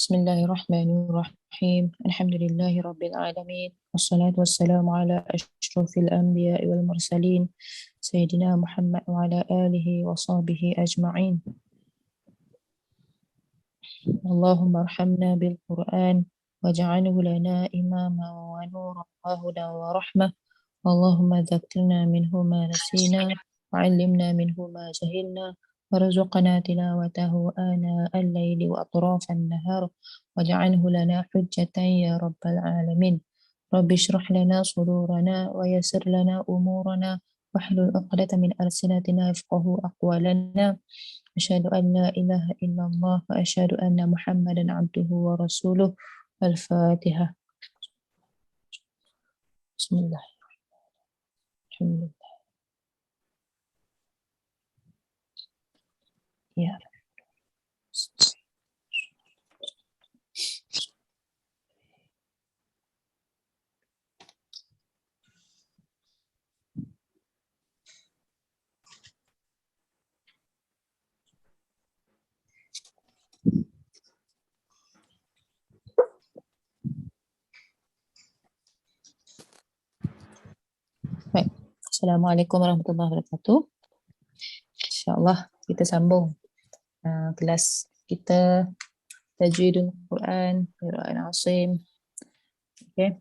Bismillahirrahmanirrahim. Alhamdulillahi Rabbil Alamin. Wassalatu wassalamu ala ashrafil anbiya wal mursalin. Sayyidina Muhammad wa ala alihi wa sahbihi ajma'in. Allahumma arhamna bil Qur'an waj'alhu lana imama wa nuran wa hudan wa rahmah. Allahumma dhakkirna minhu ma nasina wa 'allimna minhu ma jahilna. وارزقنا تلاوته آناء الليل وأطراف النهار واجعله لنا حجة يا رب العالمين. رب اشرح لنا صدورنا ويسر لنا أمورنا واحلل عقدة من ألسنتنا يفقهوا أقوالنا. أشهد أن لا إله إلا الله وأشهد أن محمدا عبده ورسوله. الفاتحة. بسم الله. الحمد لله. Ya. Baik. Assalamualaikum warahmatullahi wabarakatuh. InsyaAllah kita sambung kelas kita Tajwidul Quran, Qira'an Asim. Okay.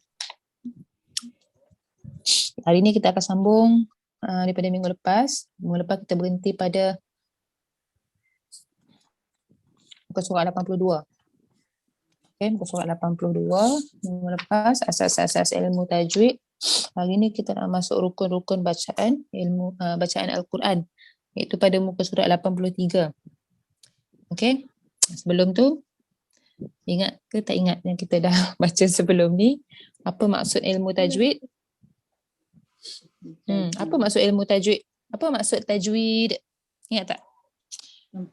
Hari ini kita akan sambung daripada minggu lepas. Minggu lepas kita berhenti pada muka surat 82. Okay, muka surat 82. Minggu lepas asas-asas ilmu tajwid. Hari ini kita nak masuk rukun-rukun bacaan ilmu bacaan Al-Quran, iaitu pada muka surat 83. Okey. Sebelum tu ingat ke tak ingat yang kita dah baca sebelum ni? Apa maksud ilmu tajwid? Apa maksud ilmu tajwid? Apa maksud tajwid? Ingat tak?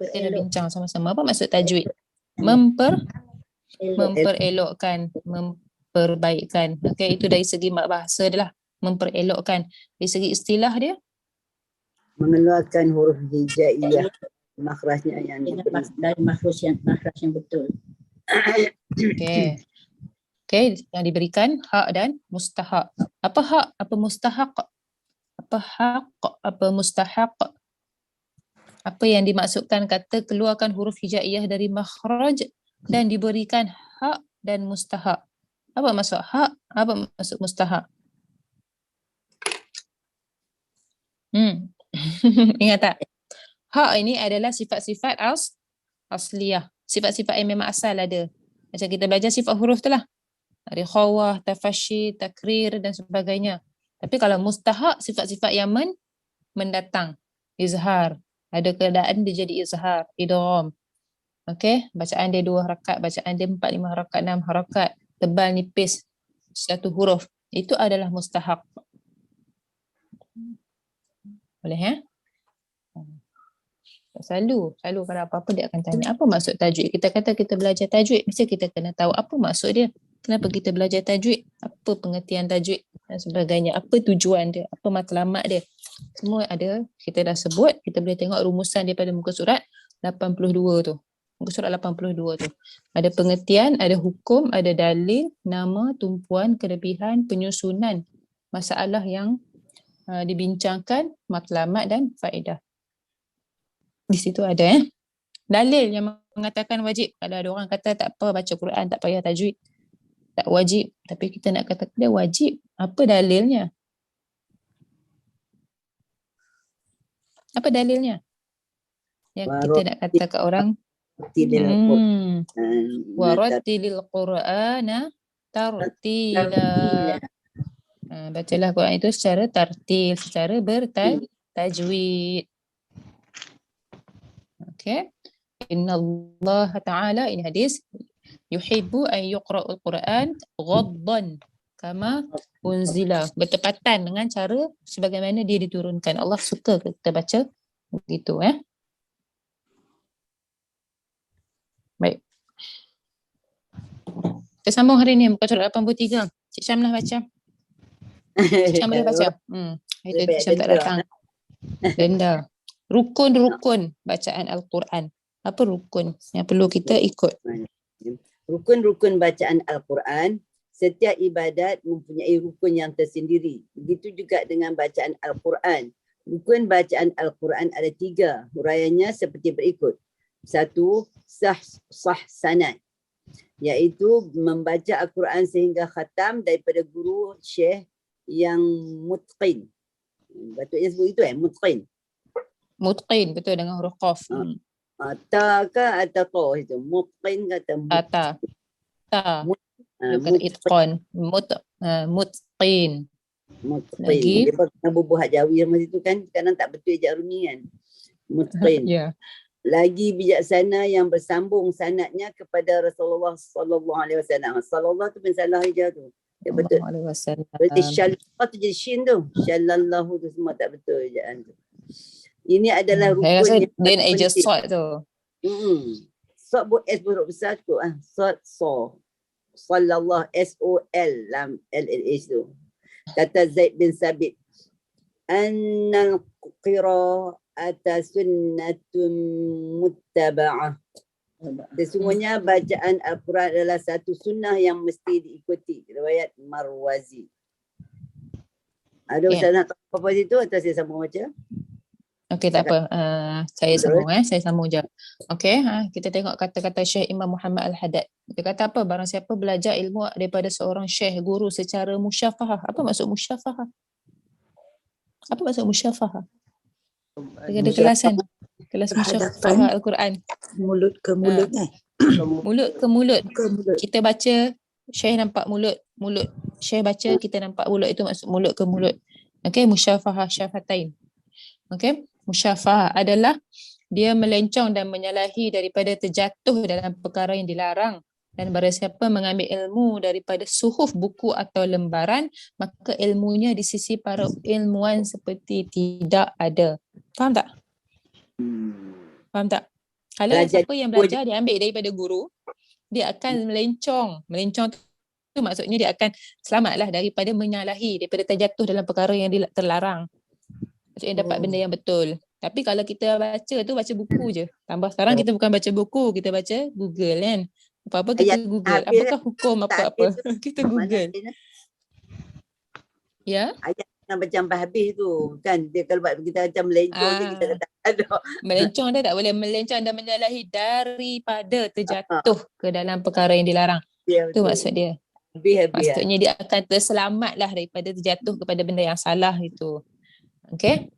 Kita dah bincang sama-sama. Apa maksud tajwid? Memperelokkan, memperbaikkan. Okey, itu dari segi bahasa dia lah. Memperelokkan. Dari segi istilah dia? Mengeluarkan huruf hijaiyah, makhrajnya yang dari makhraj yang betul. Okey. Okey, yang diberikan hak dan mustahak. Apa hak? Apa mustahak? Apa hak? Apa mustahak? Apa yang dimaksudkan kata keluarkan huruf hijaiyah dari makhraj dan diberikan hak dan mustahak? Apa maksud hak? Apa maksud mustahak? Ingat tak? Hak ini adalah sifat-sifat asliyah. Sifat-sifat yang memang asal ada. Macam kita belajar sifat huruf tu lah. Ada khawah, tafashi, takrir dan sebagainya. Tapi kalau mustahak, sifat-sifat yang mendatang. Izhar. Ada keadaan dia jadi izhar. Idgham. Okey. Bacaan dia 2 harakat. Bacaan dia 4, 5 harakat, 6 harakat. Tebal, nipis. Satu huruf. Itu adalah mustahak. Boleh ya? Selalu kalau apa-apa dia akan tanya apa maksud tajwid. Kita kata kita belajar tajwid, mesti kita kena tahu apa maksud dia. Kenapa kita belajar tajwid? Apa pengertian tajwid dan sebagainya. Apa tujuan dia? Apa matlamat dia? Semua ada, kita dah sebut. Kita boleh tengok rumusan daripada muka surat 82 tu. Muka surat 82 tu. Ada pengertian, ada hukum, ada dalil, nama, tumpuan, kelebihan, penyusunan masalah yang dibincangkan, matlamat dan faedah. Di situ ada dalil yang mengatakan wajib. Kalau ada orang kata tak apa baca Quran, tak payah tajwid, tak wajib. Tapi kita nak kata dia wajib. Apa dalilnya? Apa dalilnya? Yang kita nak kata kat orang warattilil Qur'ana tartila. Bacalah Quran itu secara tartil, secara bertajwid. Okay. Inna Allah Ta'ala, ini hadis, yuhibbu an yuqra'ul Quran ghaddan kama unzila. Bertepatan dengan cara sebagaimana dia diturunkan. Allah suka kita baca begitu. Baik. Kita sambung hari ni muka surat 83. Cik Syam lah baca. Cik Syam boleh baca? Itu Cik Syam tak datang. Denda. Rukun-rukun bacaan Al-Quran. Apa rukun yang perlu kita ikut? rukun-rukun bacaan Al-Quran, setiap ibadat mempunyai rukun yang tersendiri. Begitu juga dengan bacaan Al-Quran. Rukun bacaan Al-Quran ada 3. Huraiannya seperti berikut. 1, sah sanad, iaitu membaca Al-Quran sehingga khatam daripada guru syekh yang mutqin. Patutnya sebut itu mutqin. Mutqin, betul, dengan huruf qaf. Ta ke atau to itu? Mutqin kata Ta. Dia kata itqan. Mutqin. Mutqin. Lagi? Dia pernah berbuhat Jawi sama situ kan. Kadang tak betul ejak rumi kan. Mutqin. Ya. Lagi bijaksana yang bersambung sanadnya kepada Rasulullah sallallahu alaihi wasallam. Sallallahu tu pensalah hijau tu. Dia betul. Berarti syallah tu jadi shin tu. Shallallahu tu semua tak betul ejaan tu. Ini adalah rukun saya rasa yang dia nak adjust sort tu. Sort buat S huruf besar tu. Sort so. Sallallahu S-O-L lam L-L-H tu. Kata Zaid bin Sabit. Annal qira'ata sunnatun muttaba'ah. Sesungguhnya bacaan Al-Quran adalah satu sunnah yang mesti diikuti. Riwayat Marwazi. Ada Ustaz nak tahu apa situ atau saya sambung baca? Okey, tak apa. Saya sambung saya sambung je. Okey, kita tengok kata-kata Syekh Imam Muhammad Al-Haddad. Dia kata apa? Barang siapa belajar ilmu daripada seorang syekh guru secara musyafahah. Apa maksud musyafahah? Apa maksud musyafahah? Ada kelasan. Kelas musyafahah Al-Quran. Mulut ke mulut Mulut ke mulut. Kita baca, syekh nampak mulut. Syekh baca, kita nampak mulut. Itu maksud mulut ke mulut. Okey, musyafahah syafatain. Okey, musyafahah adalah dia melencong dan menyalahi daripada terjatuh dalam perkara yang dilarang. Dan barang siapa mengambil ilmu daripada suhuf buku atau lembaran, maka ilmunya di sisi para ilmuwan seperti tidak ada. Faham tak? Faham tak? Kalau siapa yang belajar dia ambil daripada guru, dia akan melencong. Melencong tu maksudnya dia akan selamatlah daripada menyalahi, daripada terjatuh dalam perkara yang terlarang. Maksudnya dapat benda yang betul. Tapi kalau kita baca tu, baca buku je. Tambah sekarang kita bukan baca buku, kita baca Google kan. Apa-apa kita Google. Apakah hukum apa-apa? Kita Google. Ya? Ayat yang macam habis tu kan. Dia kalau buat kita macam melencong je kita kata ada. Melencong dia tak boleh. Melencong dan menyalahi daripada terjatuh ke dalam perkara yang dilarang. Itu maksud dia. Maksudnya dia akan terselamatlah daripada terjatuh kepada benda yang salah itu. Okey?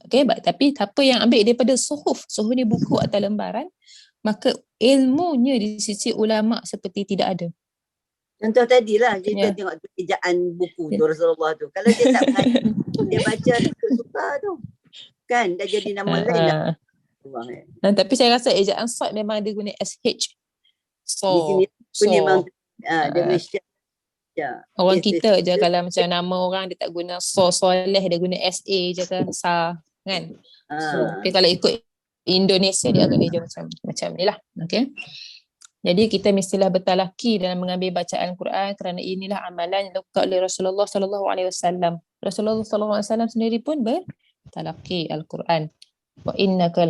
Okey, tapi siapa yang ambil daripada suhuf ni buku atau lembaran, maka ilmunya di sisi ulama seperti tidak ada. Contoh tadilah kita tengok ejaan buku tu Rasulullah tu. Kalau dia tak mengaji, dia baca suka tu. Kan dah jadi nama lain lah. Tapi saya rasa ejaan sad memang dia guna SH. Di sini memang dia Malaysia. Orang kita je kalau macam nama orang dia tak guna soleh, dia guna SA je ke sa kan. Tapi kalau ikut Indonesia dia agak dia macam ni lah. Okay. Jadi kita mestilah bertalaki dalam mengambil bacaan Quran kerana inilah amalan yang dilakukan oleh Rasulullah sallallahu alaihi wasallam. Rasulullah sallallahu alaihi wasallam sendiri pun bertalaki Al-Quran. Wa innaka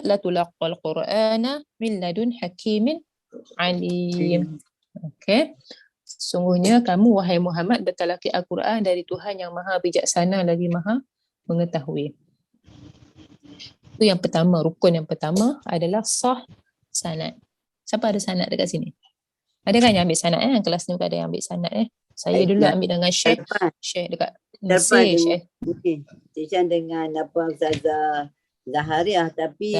latulaqqal Qur'ana min ladun hakimin alim. Okay. Sesungguhnya kamu wahai Muhammad bertalaki Al-Quran dari Tuhan yang maha bijaksana lagi maha mengetahui. Itu yang pertama, rukun yang pertama adalah sah sanad. Siapa ada sanad dekat sini? Ada kan yang ambil sanad kelas ni bukan ada yang ambil sanad Saya dulu ambil dengan Syekh dekat Mesir. Syekh dengan Ustazah Zahariah tapi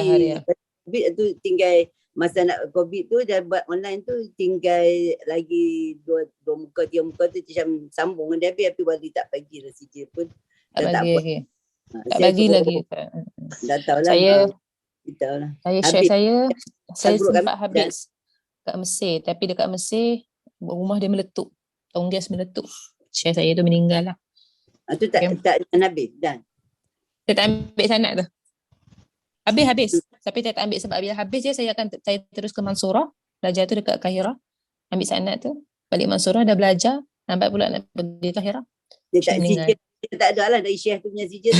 COVID tu tinggal masa nak COVID tu dah buat online tu tinggal lagi dua muka 3 muka tu macam sambung dia habis tapi wali tak bagi residu pun tak bagi lagi. Tak bagi lagi. Dah tahulah. Saya sempat habis kat Mesir tapi dekat Mesir rumah dia meletup. Tong gas meletup. Syekh saya tu meninggal lah. Tu tak habis dah. Saya tak ambil sanad tu. Habis. Tapi saya tak ambil sebab bila habis je saya terus ke Mansurah. Belajar tu dekat Kahirah. Ambil sanad tu. Balik Mansurah dah belajar. Nampak pula nak pergi Kahirah. Dia tak sijil. Dia tak ada lah dari Syekh tu punya sijil.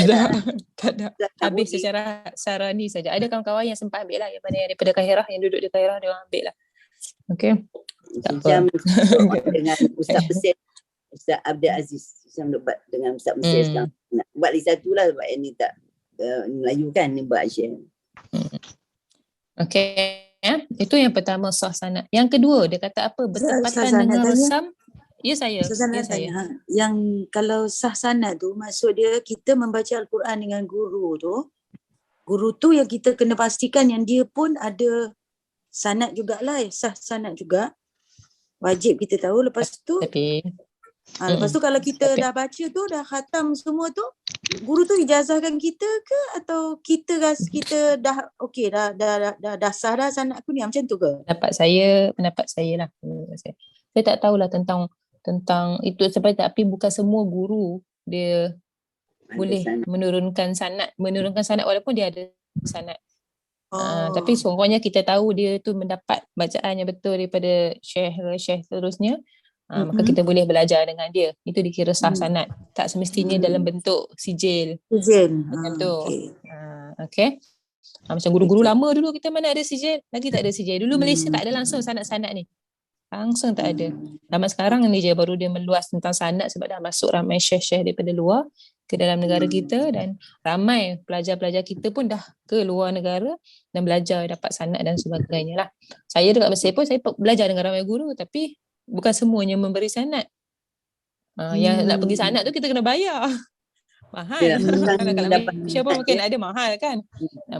Tak ada. Habis secara ni saja. Ada kawan-kawan yang sempat ambil lah. Yang mana yang daripada Kahirah. Yang duduk di Kahirah dia ambil lah. Okay. Tak Macam apa. dengan Ustaz Mesir, Ustaz Abdul Aziz. Macam buat dengan Ustaz Mesir sekarang. Nak buat lagi satu lah sebab yang ni tak Melayu kan, ni buat Asia. Okay. Itu yang pertama sah sanad. Yang kedua, dia kata apa? Bertepatan Ustaz nak dengan tanya. resam. Ya saya. Ustazah Ya nak saya. tanya, yang kalau sah sanad tu maksud dia kita membaca Al-Quran dengan guru tu yang kita kena pastikan yang dia pun ada sanad jugalah, sah sanad juga. Wajib kita tahu. Lepas tu lepas tu kalau kita dah baca tu, dah khatam semua tu, guru tu ijazahkan kita ke atau kita dah okey dah sah dah sanad aku ni, macam tu ke? Pendapat saya lah. Saya tak tahulah tentang itu sebab tapi bukan semua guru dia boleh menurunkan sanad walaupun dia ada sanad. Tapi sekurang-kurangnya kita tahu dia tu mendapat bacaan yang betul daripada syekh seterusnya. Maka kita boleh belajar dengan dia. Itu dikira sah sanad. Tak semestinya dalam bentuk sijil. Macam tu. Okay. Macam guru-guru lama dulu kita mana ada sijil. Lagi tak ada sijil. Dulu Malaysia tak ada langsung sanad-sanad ni. Langsung tak ada. Zaman sekarang ni je baru dia meluas tentang sanad sebab dah masuk ramai syekh-syekh daripada luar ke dalam negara kita dan ramai pelajar-pelajar kita pun dah ke luar negara dan belajar dapat sanad dan sebagainya lah. Saya dekat Mesir pun saya belajar dengan ramai guru tapi bukan semuanya memberi sanad. Yang nak pergi sanad tu kita kena bayar. Mahal. Kalau kat Malaysia pun mungkin ada mahal kan.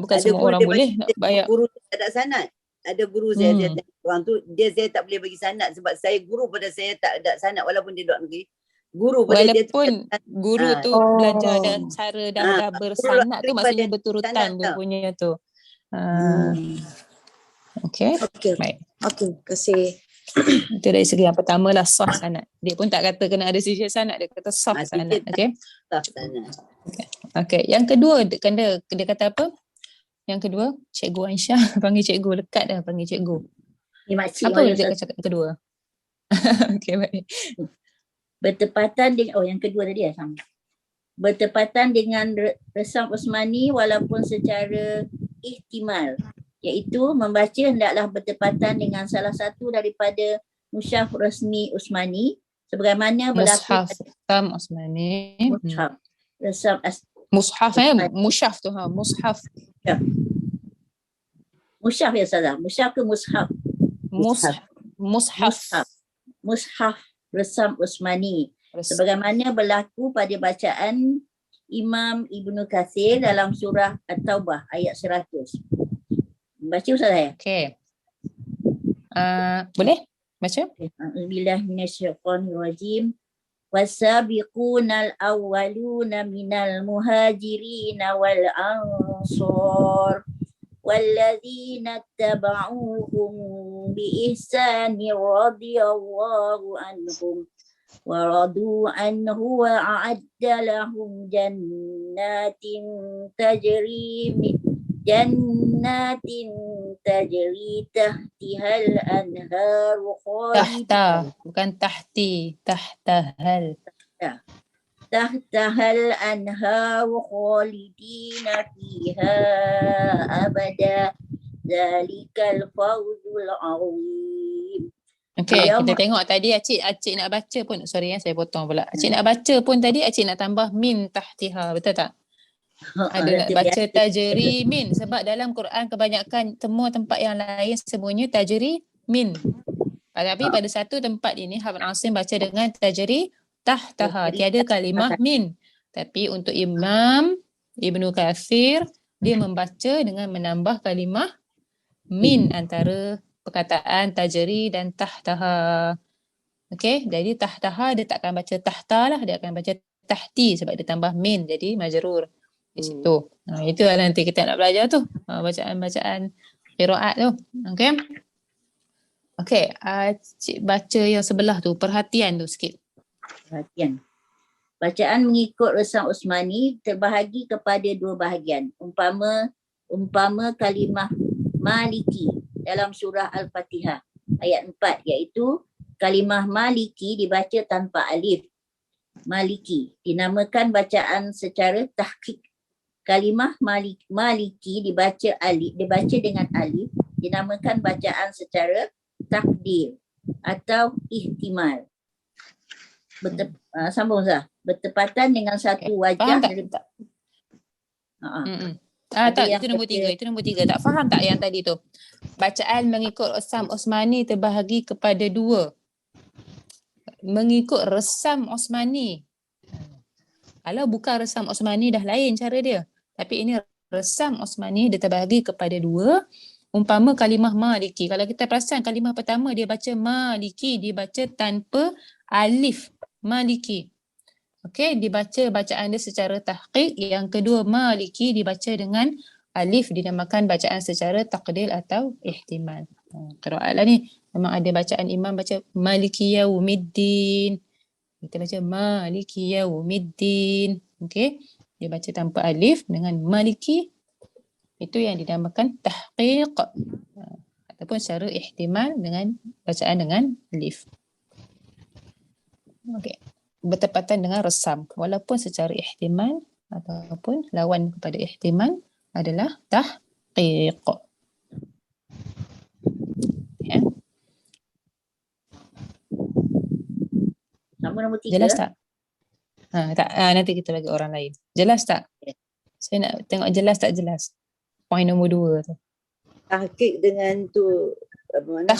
Bukan ada semua orang boleh nak bayar. Guru tak ada sanad. Ada guru saya orang tu saya tak boleh bagi sanad sebab saya guru pada saya tak ada sanad walaupun dia duduk negeri. Guru pada walaupun dia guru tu belajar dan cara dah bersanad tu maksudnya berturutan dia punya tu. Okay. Baik. Okay, kasih. Itu dari segi yang pertama lah sah sanad. Dia pun tak kata kena ada sijil sanad, dia kata sah sanad. Okay. Sah sanad. Okay. Yang kedua dia kata apa? Yang kedua, Cikgu Aisyah panggil cikgu, lekat dah panggil cikgu. Apa dia cakap kedua? Okay, baik. Bertepatan dengan yang kedua tadi sama. Bertepatan dengan resam Usmani walaupun secara ihtimal, iaitu membaca hendaklah bertepatan dengan salah satu daripada mushaf rasmi Usmani sebagaimana berlaku mushaf Usmani. Mushaf. Resam mushaf mushaf tu mushaf. Ya. Mushaf ya salah. Mushaf ke mushaf? Mushaf resam Usmani. Sebagaimana berlaku pada bacaan Imam Ibnu Katsir dalam surah At-Taubah ayat 100. Baca Ustaz saya. Okey. Boleh baca? A'udzubillahi minasyaitonirrajim. Wasabiqunal awwaluna minal muhajirin wal ansar walladzina tabauhum biihsani radhiyallahu anhum wa radu anhu wa a'adda lahum jannatin tajri tahtihal anharu bukan tahti, tahtahal. Tahtahal anharu khalidina fiha abada. Zalikal fawzul azim. Okey, kita tengok tadi Acik nak baca pun, sorry saya potong pula. Acik nak baca pun tadi Acik nak tambah min tahtiha, betul tak? Ada nak baca tajri min sebab dalam Quran kebanyakan semua tempat yang lain semuanya tajri min. Tapi pada satu tempat ini Hafidh Asim baca dengan tajri tahtaha, tiada kalimah min. Tapi untuk Imam Ibnu Katsir dia membaca dengan menambah kalimah min antara perkataan tajri dan tahtaha. Okey, jadi tahtaha dia takkan baca tahta lah, dia akan baca tahti sebab dia tambah min jadi majrur. Di situ. Itu nanti kita nak belajar tu. Bacaan-bacaan qiraat tu. Okey. Okey, cik baca yang sebelah tu, perhatian tu sikit. Perhatian. Bacaan mengikut resam Usmani terbahagi kepada dua bahagian. Umpama kalimah maliki dalam surah Al-Fatihah ayat 4 iaitu kalimah maliki dibaca tanpa alif. Maliki dinamakan bacaan secara tahqiq. Kalimah maliki dibaca dengan alif dinamakan bacaan secara takdir atau ihtimal. Sambung Zah. Bertepatan dengan satu Faham wajah tak? dari Tak. Ada Tak, yang itu nombor baca- 3. Itu nombor 3. Tak faham tak yang tadi tu? Bacaan mengikut resam Osmani terbahagi kepada 2. Mengikut resam Osmani. Kalau bukan resam Osmani dah lain cara dia. Tapi ini resam Osmani dia terbahagi kepada 2. Umpama kalimah Maliki. Kalau kita perasan kalimah pertama dia baca Maliki. Dia baca tanpa alif. Maliki. Okey, dibaca bacaan dia secara tahqiq. Yang kedua, Maliki dibaca dengan alif, dinamakan bacaan secara takdil atau ihtimal. Qiraat lah ni. Memang ada bacaan imam baca Maliki Yaumiddin. Kita baca Maliki Yaumiddin. Okey, dia baca tanpa alif dengan Maliki. Itu yang dinamakan tahqiq. Ataupun secara ihtimal dengan bacaan dengan alif. Okey. Bertepatan dengan resam walaupun secara ihtimal ataupun lawan kepada ihtimal adalah tahqiq. Ya. Nombor 3. Jelas tak? Tak, nanti kita bagi orang lain. Jelas tak? Saya nak tengok jelas tak jelas. Poin nombor 2 tu. Tahqiq dengan tu apa mana?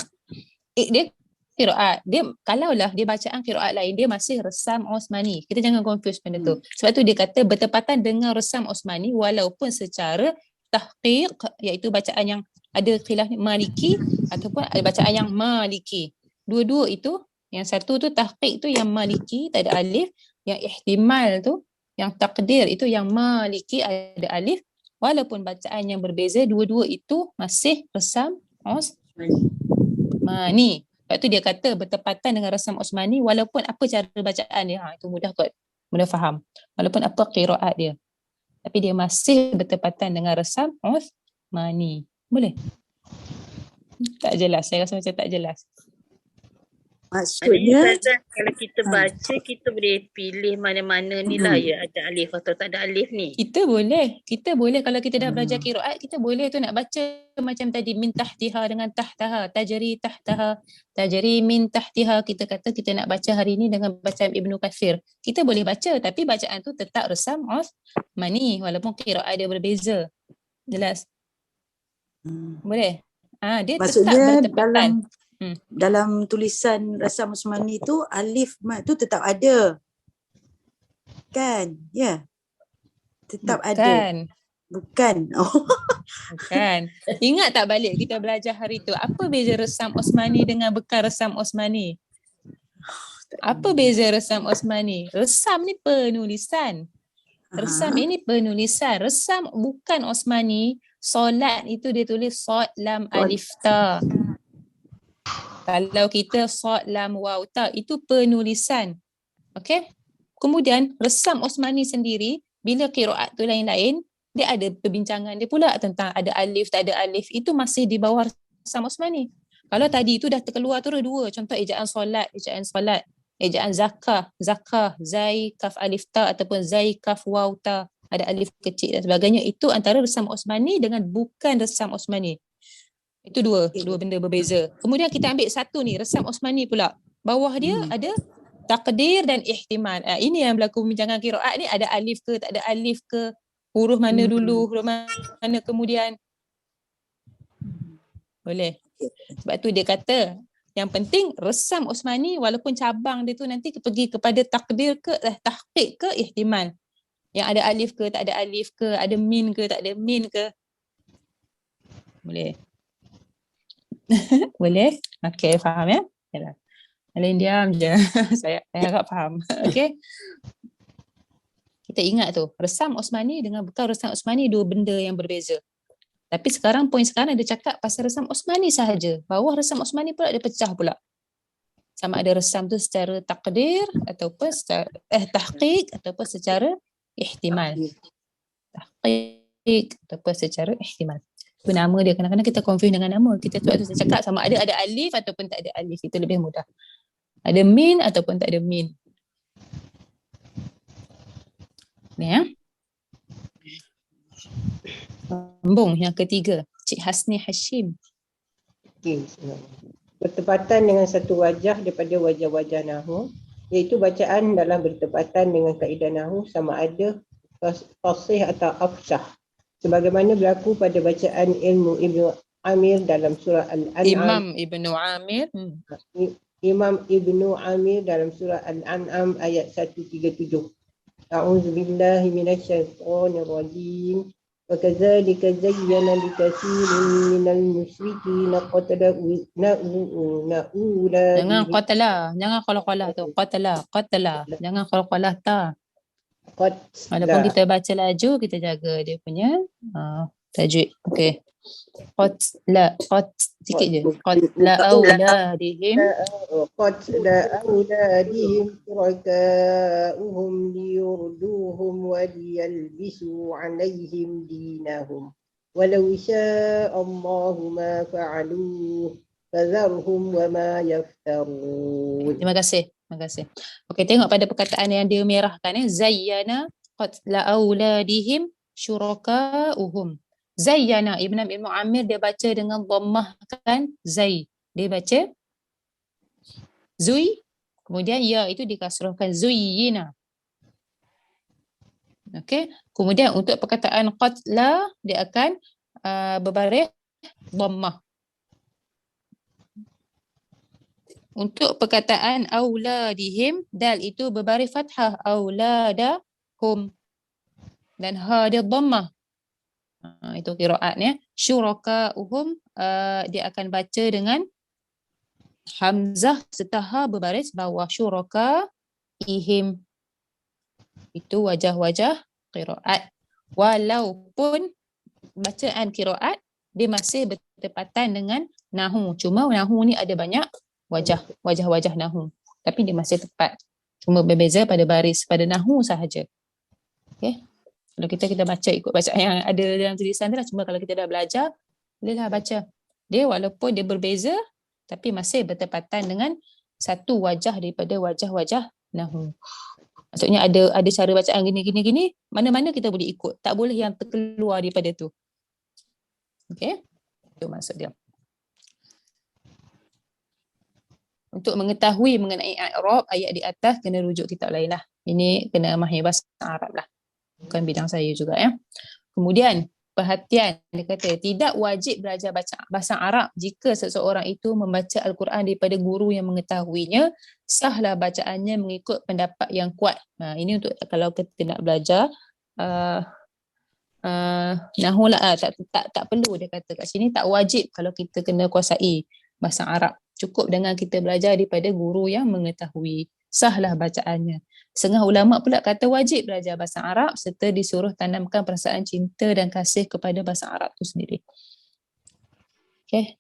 Dia qiraat. Dia kalaulah dia bacaan qiraat lain dia masih resam Osmani. Kita jangan confuse benda tu. Sebab tu dia kata bertepatan dengan resam Osmani walaupun secara tahqiq iaitu bacaan yang ada khilaf Maliki ataupun ada bacaan yang Maliki. Dua-dua itu, yang satu tu tahqiq tu yang Maliki tak ada alif, yang ihtimal tu yang takdir itu yang Maliki ada alif. Walaupun bacaan yang berbeza, dua-dua itu masih resam Osmani. Lepas tu dia kata bertepatan dengan resam Osmani walaupun apa cara bacaan dia. Itu mudah kot. Mudah faham. Walaupun apa qiraat dia. Tapi dia masih bertepatan dengan resam Osmani. Boleh? Tak jelas. Saya rasa macam tak jelas. Maksudnya Kalau kita baca, kita boleh pilih mana-mana ni lah ya ada alif atau tak ada alif ni. Kita boleh kalau kita dah belajar qiraat, kita boleh tu nak baca macam tadi min tahtiha dengan tahtaha, tajri tahtaha, tajri min tahtiha. Kita kata kita nak baca hari ni dengan bacaan Ibnu Katsir. Kita boleh baca tapi bacaan tu tetap resam Osmani walaupun qiraat dia berbeza. Jelas? Boleh? Dia maksudnya tetap bertepatan. dalam tulisan Rasam Osmani tu alif mat tu tetap ada. Kan? Ya. Tetap ada. Bukan. Oh. Bukan. Ingat tak balik kita belajar hari tu, apa beza resam Osmani dengan bekas resam Osmani? Apa beza resam Osmani? Resam ni penulisan. Resam ini penulisan. Resam bukan Osmani. Solat itu dia tulis sod lam alif ta. Kalau kita sod lam waw ta itu penulisan. Okey? Kemudian resam Osmani sendiri bila qiraat tu lain-lain, dia ada perbincangan dia pula tentang ada alif tak ada alif, itu masih di bawah resam Osmani. Kalau tadi itu dah terkeluar terus dua, contoh ejaan solat, ejaan zakah, zai kaf alif ta ataupun zai kaf waw ta, ada alif kecil dan sebagainya, itu antara resam Osmani dengan bukan resam Osmani. Itu dua benda berbeza. Kemudian kita ambil satu ni, resam Osmani pula. Bawah dia ada takdir dan ihtimal. Ini yang berlaku perbincangan qiraat ni, ada alif ke, tak ada alif ke, huruf mana dulu, huruf mana kemudian. Boleh. Sebab tu dia kata yang penting resam Osmani walaupun cabang dia tu nanti pergi kepada takdir ke, tahqiq ke, ihtimal. Yang ada alif ke, tak ada alif ke, ada min ke, tak ada min ke. Boleh. Boleh? Okey, faham ya? Yalah. Kalian diam je. Saya harap faham. Okey. Kita ingat tu, resam Osmani dengan bukan resam Osmani dua benda yang berbeza. Tapi sekarang poin sekarang dia cakap pasal resam Osmani sahaja. Bawah resam Osmani pula dia pecah pula. Sama ada resam tu secara takdir ataupun secara tahqiq ataupun secara ihtimal. Tahqiq ataupun secara ihtimal. Itu nama dia. Kadang-kadang kita confuse dengan nama. Kita sebab tu saya cakap sama ada alif ataupun tak ada alif. Itu lebih mudah. Ada min ataupun tak ada min. Ni ya. Sambung yang ketiga. Cik Hasni Hashim. Okey. bertepatan dengan satu wajah daripada wajah-wajah nahwu, iaitu bacaan dalam bertepatan dengan kaedah nahwu sama ada fasih atau afsah, sebagaimana berlaku pada bacaan ilmu Ibnu Amir dalam surah Al-An'am. Imam Ibnu Amir. Imam Ibnu Amir dalam surah Al-An'am ayat 137. A'udzubillahi minasyaitonir rajim. Wa kadzalika zayyana likatsirin minal musyrikina Jangan qatala, jangan qala tu. Qatala. Jangan qala ta. Walaupun kita baca laju, kita jaga dia punya tajwid. Okey. Qatla sikit je. Qatla auladihim syuraka'uhum liyurduhum wa liyalbisu 'alaihim dinahum walau syaa Allahu ma fa'aluhu fadharhum wa ma yaftarun. Terima kasih. Okey, tengok pada perkataan yang dia merahkan zayyana qatla auladihim syuraka'uhum. Zayyana, Ibnu Amir dia baca dengan dhammah kan zai. Dia baca zui, kemudian ya itu dikasrahkan zuyyina. Okey, kemudian untuk perkataan qatla dia akan berbaris dhammah. Untuk perkataan auladihim, dal itu berbaris fathah, auladahum, dan ha dia dhammah. Itu qiraatnya. Syuraka'uhum dia akan baca dengan hamzah serta ha berbaris bawah. Syuraka'ihim. Itu wajah-wajah qiraat. Walaupun bacaan qiraat dia masih bertepatan dengan nahwu. Cuma nahwu ni ada banyak wajah-wajah nahwu. Tapi dia masih tepat. Cuma berbeza pada baris, pada nahwu sahaja. Okey. Kalau kita baca ikut bacaan yang ada dalam tulisan tu lah. Cuma kalau kita dah belajar, bolehlah baca. Dia walaupun dia berbeza, tapi masih bertepatan dengan satu wajah daripada wajah-wajah nahwu. Maksudnya ada cara bacaan gini, mana-mana kita boleh ikut. Tak boleh yang terkeluar daripada tu. Okey? Itu maksud dia. Untuk mengetahui mengenai i'rab ayat di atas, kena rujuk kitab lain lah. Ini kena mahir bahasa Arab lah. Bukan bidang saya juga ya. Kemudian perhatian, dia kata tidak wajib belajar bahasa Arab jika seseorang itu membaca Al-Quran daripada guru yang mengetahuinya, sahlah bacaannya mengikut pendapat yang kuat. Ini untuk kalau kita nak belajar nahwu lah, tak perlu dia kata kat sini, tak wajib kalau kita kena kuasai bahasa Arab. Cukup dengan kita belajar daripada guru yang mengetahui, sahlah bacaannya. Setengah ulama pula kata wajib belajar bahasa Arab serta disuruh tanamkan perasaan cinta dan kasih kepada bahasa Arab tu sendiri. Okey.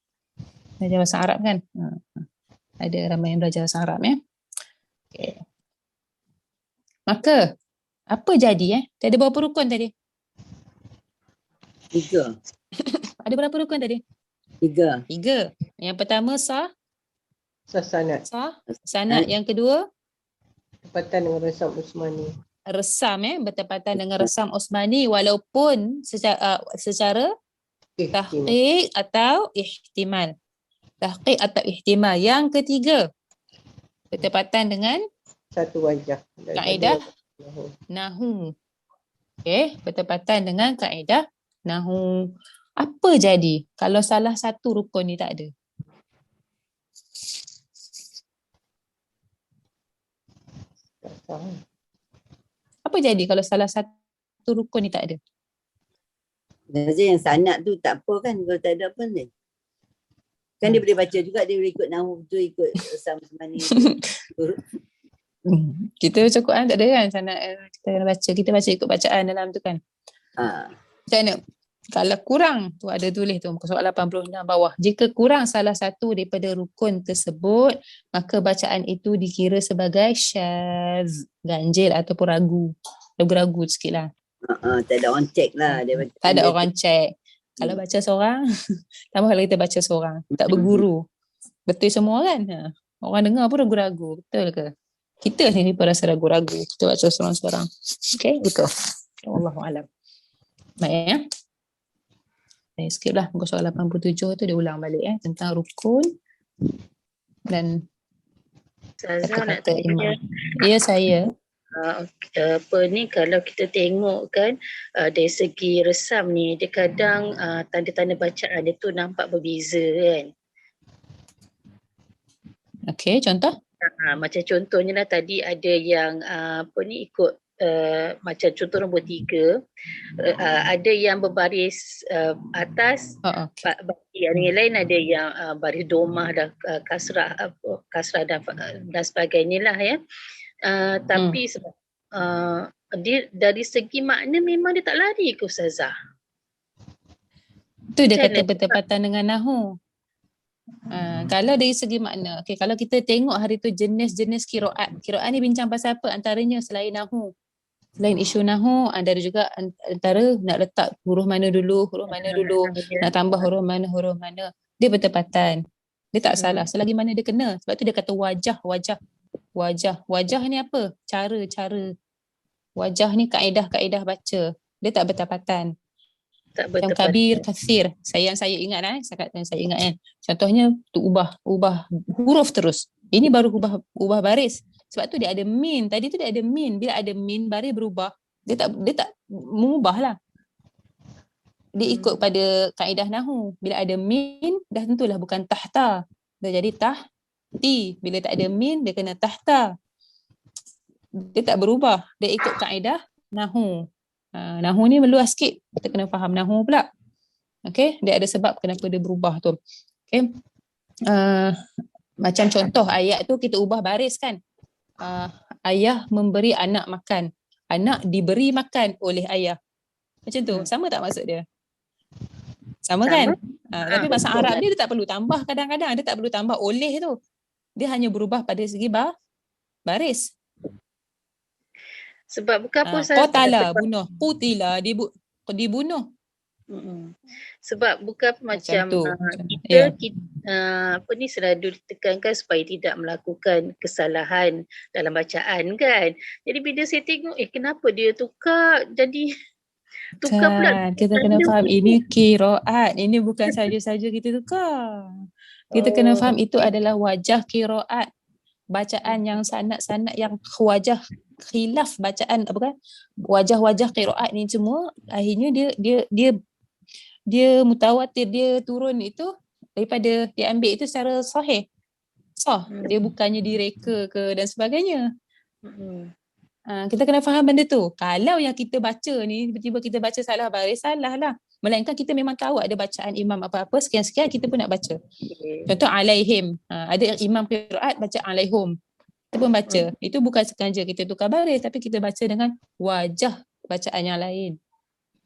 Belajar bahasa Arab kan? Ada ramai yang belajar bahasa Arab ya. Okey. Maka apa jadi Ada berapa rukun tadi? 3. Ada berapa rukun tadi? 3. 3. Yang pertama sah sanad. Yang kedua bertepatan dengan resam Usmani. Resam bertepatan dengan resam Osmani walaupun secara tahqiq atau ihtimal. Tahqiq atau ihtimal. Yang ketiga, bertepatan dengan satu wajah. Kaedah nahwu. Okey, bertepatan dengan kaedah nahwu. Apa jadi kalau salah satu rukun ni tak ada? Apa jadi kalau salah satu rukun ni tak ada? Maksudnya yang sanad tu tak apa kan, kalau tak ada apa ni. Kan dia boleh baca juga, dia boleh ikut nahwu tu, ikut resam Usmani. Kita baca Quran tak ada kan sanad, kita kena baca, kita baca ikut bacaan dalam tu kan. Macam mana? Kalau kurang tu ada tulis tu muka soalan 86 bawah. Jika kurang salah satu daripada rukun tersebut, maka bacaan itu dikira sebagai syaz, ganjil ataupun ragu-ragu sikit lah. Tak ada orang cek lah. Tak ada orang cek. Kalau baca seorang, tambah kalau kita baca seorang, tak berguru. Betul semua kan? Orang dengar pun ragu-ragu. Betul ke? Kita sendiri pun rasa ragu-ragu. Kita baca seorang-seorang. Okay, betul. Wallahualam. Baik ya. Saya skip lah muka soalan 87 tu dia ulang balik tentang rukun dan Ustazah nak kata-kata tanya, imam. Ya, saya. apa ni, kalau kita tengok kan dari segi resam ni, dia kadang tanda-tanda bacaan dia tu nampak berbeza kan. Okey, contoh? Macam contohnya lah tadi ada yang apa ni ikut macam contoh nombor 3, ada yang berbaris atas, Oh, okey. yang lain ada yang baris domah dan kasrah dan sebagainya lah ya. Tapi sebab dia dari segi makna memang dia tak lari ke Ustazah. Itu dia Macam kata mana? bertepatan dengan nahu. Kalau dari segi makna, okay, kalau kita tengok hari tu jenis-jenis kiroat. Kiroat ni bincang pasal apa? Antaranya selain nahu. Selain isu nahu, ada juga antara nak letak huruf mana dulu, nak tambah huruf mana. Dia bertepatan. Dia tak salah. Selagi mana dia kena. Sebab tu dia kata wajah. Wajah ni apa? Cara. Wajah ni kaedah baca. Dia tak bertepatan. Tak Macam bertepatan. kabir, kasir. Saya ingat lah. Saya ingat kan. Contohnya tu ubah huruf terus. Ini baru ubah baris. Sebab tu dia ada min. Tadi tu dia ada min. Bila ada min, baris berubah. Dia tak mengubah lah. Dia ikut pada kaedah nahu. Bila ada min, dah tentulah bukan tahta. Dah jadi tahti. Bila tak ada min, dia kena tahta. Dia tak berubah. Dia ikut kaedah nahu. Nahu ni meluas sikit. Kita kena faham nahu pula. Okay, dia ada sebab kenapa dia berubah tu. Okay. Macam contoh ayat tu kita ubah baris kan. Ayah memberi anak makan. Anak diberi makan oleh ayah. Macam tu. Sama tak maksud dia? Sama kan? Tapi bahasa Arab ni dia tak perlu tambah kadang-kadang. Dia tak perlu tambah oleh tu. Dia hanya berubah pada segi baris. Sebab bukan apa Ustazah. Qatala, bunuh. Qutila, dibunuh. Sebab bukan macam tu. kita apa ni selalu ditekankan supaya tidak melakukan kesalahan dalam bacaan kan. Jadi bila saya tengok kenapa dia tukar pula. Kita kena faham ini qiraat. Ini bukan saja-saja kita tukar. Kita kena faham itu adalah wajah qiraat. Bacaan yang sanad-sanad yang wajah khilaf bacaan apa kan? Wajah-wajah qiraat ni semua akhirnya dia mutawatir, dia turun itu daripada dia ambil itu secara sahih. Dia bukannya direka ke dan sebagainya. Kita kena faham benda tu. Kalau yang kita baca ni tiba-tiba kita baca salah baris, salah lah. Melainkan kita memang tahu ada bacaan imam apa-apa sekian-sekian kita pun nak baca. Contoh alaihim. Ada imam qiraat baca alaihum. Kita pun baca. Itu bukan sengaja kita tukar baris tapi kita baca dengan wajah bacaan yang lain.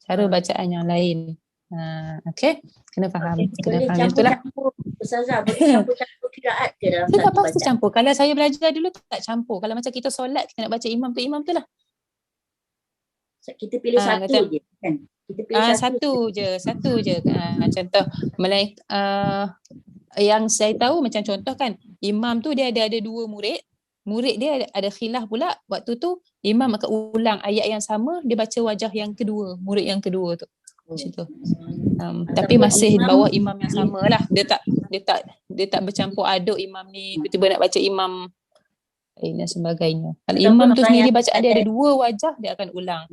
Cara bacaan yang lain. Okay. Kena faham. Boleh campur-campur. Ustazah, boleh campur-campur qiraat ke dalam Dia tak satu paksa bacaan? campur. Kalau saya belajar dulu tak campur. Kalau macam kita solat kita nak baca imam tu lah. Kita pilih satu kata- je kan? Kita pilih Satu je. Contoh yang saya tahu macam contoh kan, imam tu dia ada dua murid. Murid dia ada khilaf pula. Waktu tu imam akan ulang ayat yang sama, dia baca wajah yang kedua, murid yang kedua tu. Macam tu. Tapi masih bawah imam yang sama lah. Dia tak bercampur aduk imam ni tiba-tiba nak baca imam dan sebagainya. Kalau Ataupun imam tu orang sendiri yang bacaan dia ada dua wajah, dia akan ulang.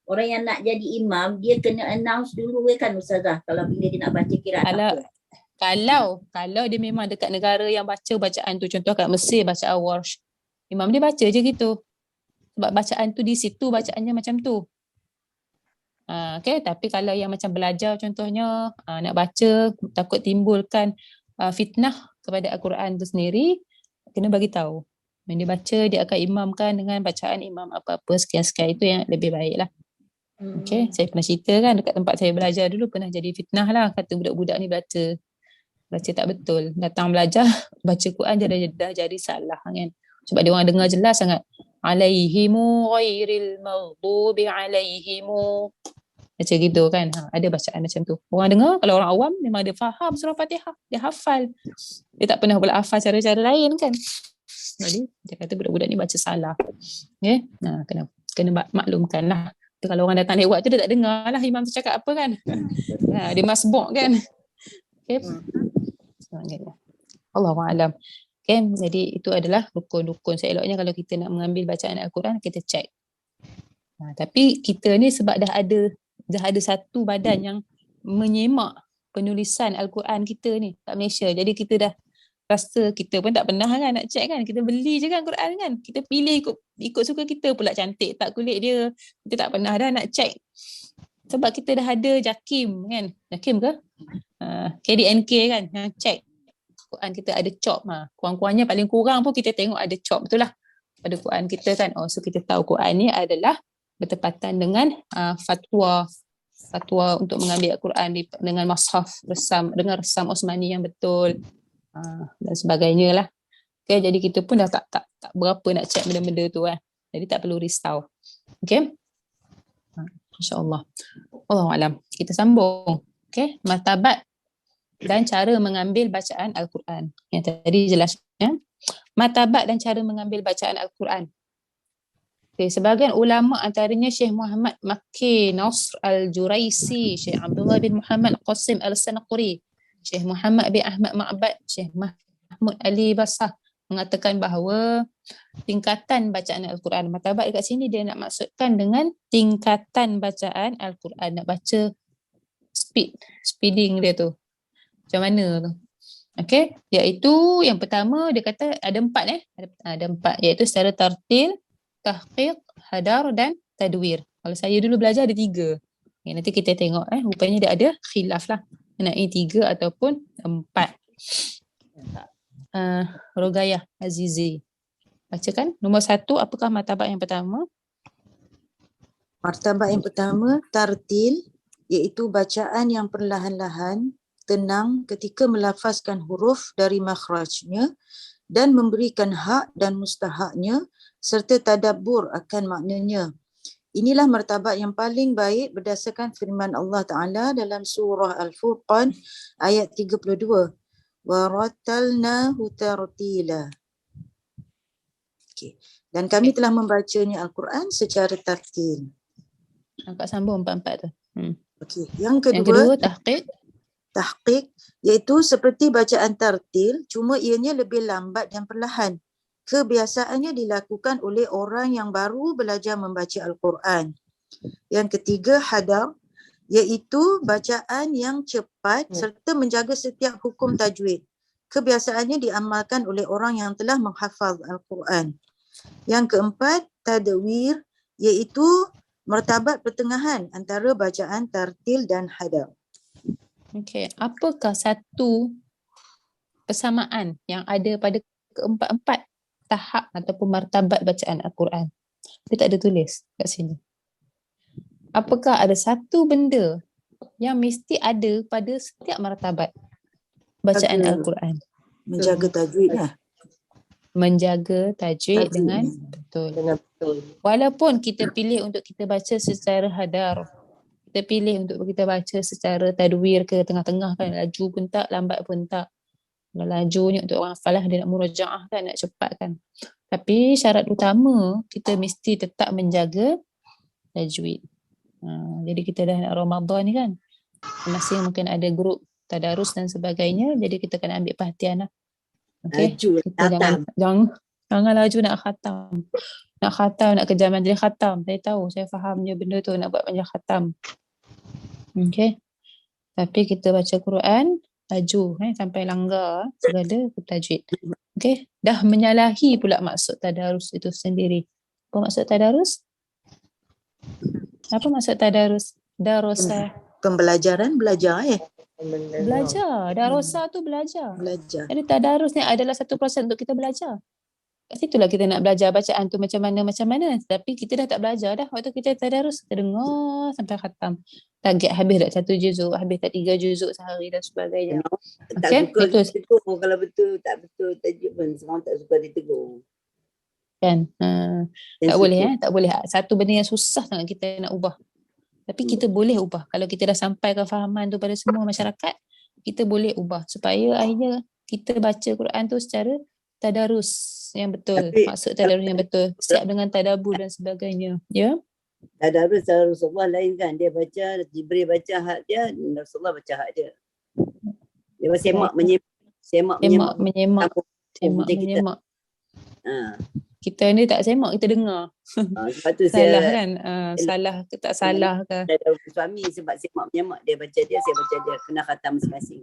Orang yang nak jadi imam, dia kena announce dulu kan Ustazah, kalau bila dia nak baca qiraat apa. Kalau dia memang dekat negara yang baca bacaan tu, contoh kat Mesir baca Warsh, imam dia baca je gitu. Sebab bacaan tu di situ bacaannya macam tu. Okay, tapi kalau yang macam belajar contohnya nak baca takut timbulkan fitnah kepada Al-Quran tu sendiri, kena bagi tahu. Bila dia baca, dia akan imamkan dengan bacaan imam apa-apa sekian-sekian, itu yang lebih baik lah. Okay, saya pernah cerita kan dekat tempat saya belajar dulu pernah jadi fitnah lah, kata budak-budak ni baca tak betul, datang belajar baca Quran dah jadi salah kan, sebab dia orang dengar jelas sangat alaihimu ghairil maghdubi alaihimu macam gitu kan. Ada bacaan macam tu, orang dengar. Kalau orang awam memang dia faham surah Fatihah, dia hafal, dia tak pernah pula hafal cara-cara lain kan. Jadi dia kata budak-budak ni baca salah. Okay? Kena maklumkan lah. Kalau orang datang lewat tu dia tak dengar lah imam tu cakap apa kan. Dia masbuk kan. Okay. Allahu a'lam. Okay, jadi itu adalah rukun-rukun. Seeloknya kalau kita nak mengambil bacaan Al-Quran, kita check. Tapi kita ni sebab dah ada satu badan yang menyemak penulisan Al-Quran kita ni kat Malaysia. Jadi kita dah rasa kita pun tak pernah kan nak check kan. Kita beli je kan Quran kan. Kita pilih ikut suka kita pula, cantik tak kulit dia. Kita tak pernah dah nak check. Sebab kita dah ada JAKIM kan. JAKIM ke? KDNK kan. Check. Quran kita ada chop. Kurang-kurangnya paling kurang pun kita tengok ada chop. Betul lah. Pada Quran kita kan. So kita tahu Quran ni adalah bertepatan dengan fatwa untuk mengambil Al-Quran dengan mushaf dengan resam Osmani yang betul dan sebagainya lah. Okay, jadi kita pun dah tak berapa nak check benda-benda tu kan. Jadi tak perlu risau. Okay. InsyaAllah. Wallahualam. Kita sambung. Okay. Martabat dan cara mengambil bacaan Al-Quran. Yang tadi jelas ya. Martabat dan cara mengambil bacaan Al-Quran. Okay, sebahagian ulama antaranya Syekh Muhammad Makki Nasr Al-Juraisi, Syekh Abdullah bin Muhammad Qasim Al-Sanaquri, Syekh Muhammad bin Ahmad Ma'bad, Syekh Mahmud Ali Basah mengatakan bahawa tingkatan bacaan Al-Quran. Martabat dekat sini dia nak maksudkan dengan tingkatan bacaan Al-Quran. Nak baca speeding dia tu. Macam mana tu? Okay, iaitu yang pertama dia kata ada 4 ada 4 iaitu secara tartil, tahqiq, hadar dan tadwir. Kalau saya dulu belajar ada 3. Okay, nanti kita tengok rupanya dia ada khilaf lah. Nak 3 ataupun 4. Rogayah Azizi. Bacakan nombor 1, apakah martabat yang pertama? Martabat yang pertama, tartil, iaitu bacaan yang perlahan-lahan, tenang ketika melafazkan huruf dari makhrajnya dan memberikan hak dan mustahaknya serta tadabbur akan maknanya. Inilah martabat yang paling baik berdasarkan firman Allah Ta'ala dalam surah Al-Furqan ayat 32. وَرَتَّلْنَاهُ تَرْتِيلًا. Okay. Dan kami telah membacanya Al-Quran secara tartil. Angkat sambung 4 tu. Okay. Yang Yang kedua, kedua tahqiq, iaitu seperti bacaan tartil, cuma ianya lebih lambat dan perlahan. Kebiasaannya dilakukan oleh orang yang baru belajar membaca Al-Quran. Yang ketiga, hadar, iaitu bacaan yang cepat serta menjaga setiap hukum tajwid. Kebiasaannya diamalkan oleh orang yang telah menghafaz Al-Quran. Yang keempat, tadwir, iaitu martabat pertengahan antara bacaan tartil dan hadar. Okey, apakah satu persamaan yang ada pada keempat-empat tahap ataupun martabat bacaan Al-Quran? Dia tak ada tulis kat sini. Apakah ada satu benda yang mesti ada pada setiap martabat bacaan Al-Quran? Menjaga tajwid lah. Menjaga tajwid dengan betul. Dengan betul. Walaupun kita pilih untuk kita baca secara hadar, kita pilih untuk kita baca secara tadwir ke tengah-tengah kan, laju pun tak, lambat pun tak. Kalau lajunya untuk orang hafalah dia nak murajaah kan, nak cepat kan. Tapi syarat utama kita mesti tetap menjaga tajwid. Jadi kita dah nak Ramadan ni kan, masih mungkin ada grup tadarus dan sebagainya, jadi kita kena ambil perhatian lah. Okay? Laju Kita jangan laju nak khatam, nak kejar majlis khatam. Saya tahu, saya faham je benda tu, nak buat majlis khatam. Okay. Tapi kita baca Quran laju sampai langgar segala tajwid. Okay. Dah menyalahi pula maksud tadarus itu sendiri. Apa maksud tadarus? Apa maksud tadarus? Darosa. Pembelajaran, belajar Belajar. Darosa tu belajar. Belajar. Jadi tadarus ni adalah satu proses untuk kita belajar. Kat situlah kita nak belajar bacaan tu macam mana. Tapi kita dah tak belajar dah. Waktu kita tadarus, kita dengar sampai khatam. Target habis tak 1 juzuk, habis tak 3 juzuk sehari dan sebagainya. Tak Okay, suka itu. ditegur. Kalau betul tak betul tajuk pun semua tak suka ditegur. Kan? Tak boleh tak boleh. Satu benda yang susah sangat kita nak ubah. Tapi kita boleh ubah. Kalau kita dah sampai kefahaman tu pada semua masyarakat, kita boleh ubah supaya akhirnya kita baca Quran tu secara tadarus yang betul. Maksud tadarus yang betul. Siap dengan tadabbur dan sebagainya. Ya? Tadarus Rasulullah lain kan. Dia baca, Jibril baca hak dia, Rasulullah baca hak dia. Dia semak menyemak. Menyemak. Semak macam kita. menyemak. Ha. Kita ni tak semak, kita dengar. Sebab tu Salah saya kan? Salah ke tak salah ke? ada suami sebab semak menyemak, dia baca dia, saya baca dia, kena khatam masing-masing.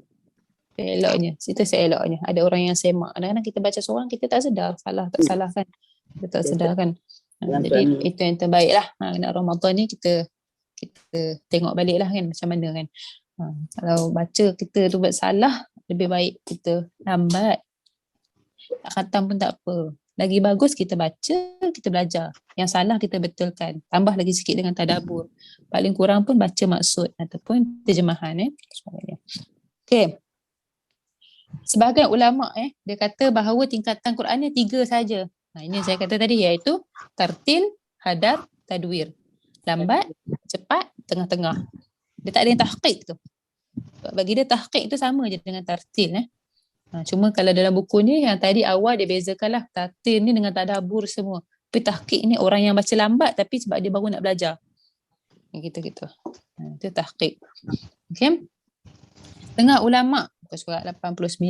Eloknya, itu seeloknya. Ada orang yang semak. Kadang-kadang kita baca seorang, kita tak sedar. Salah tak salah kan? Kita tak sedar kan? Dengan Jadi suami. itu yang terbaik lah. Nak Ramadan ni kita tengok balik lah kan macam mana kan. Kalau baca kita tu buat salah, lebih baik kita lambat. Tak khatam pun tak apa. Lagi bagus kita baca, kita belajar. Yang salah kita betulkan. Tambah lagi sikit dengan tadabbur. Paling kurang pun baca maksud ataupun terjemahan. Okay. Sebahagian ulama' dia kata bahawa tingkatan Quran ni 3 saja. Ini saya kata tadi, iaitu tartil, hadar, tadwir. Lambat, cepat, tengah-tengah. Dia tak ada yang tahqiq tu. Bagi dia tahqiq tu sama je dengan tartil. Cuma kalau dalam buku ni yang tadi awal dia bezakanlah tartil ni dengan tadabbur semua. Tapi tahqiq ni orang yang baca lambat tapi sebab dia baru nak belajar. Gitu-gitu. Itu tahqiq. Okay. Setengah ulama' surat 89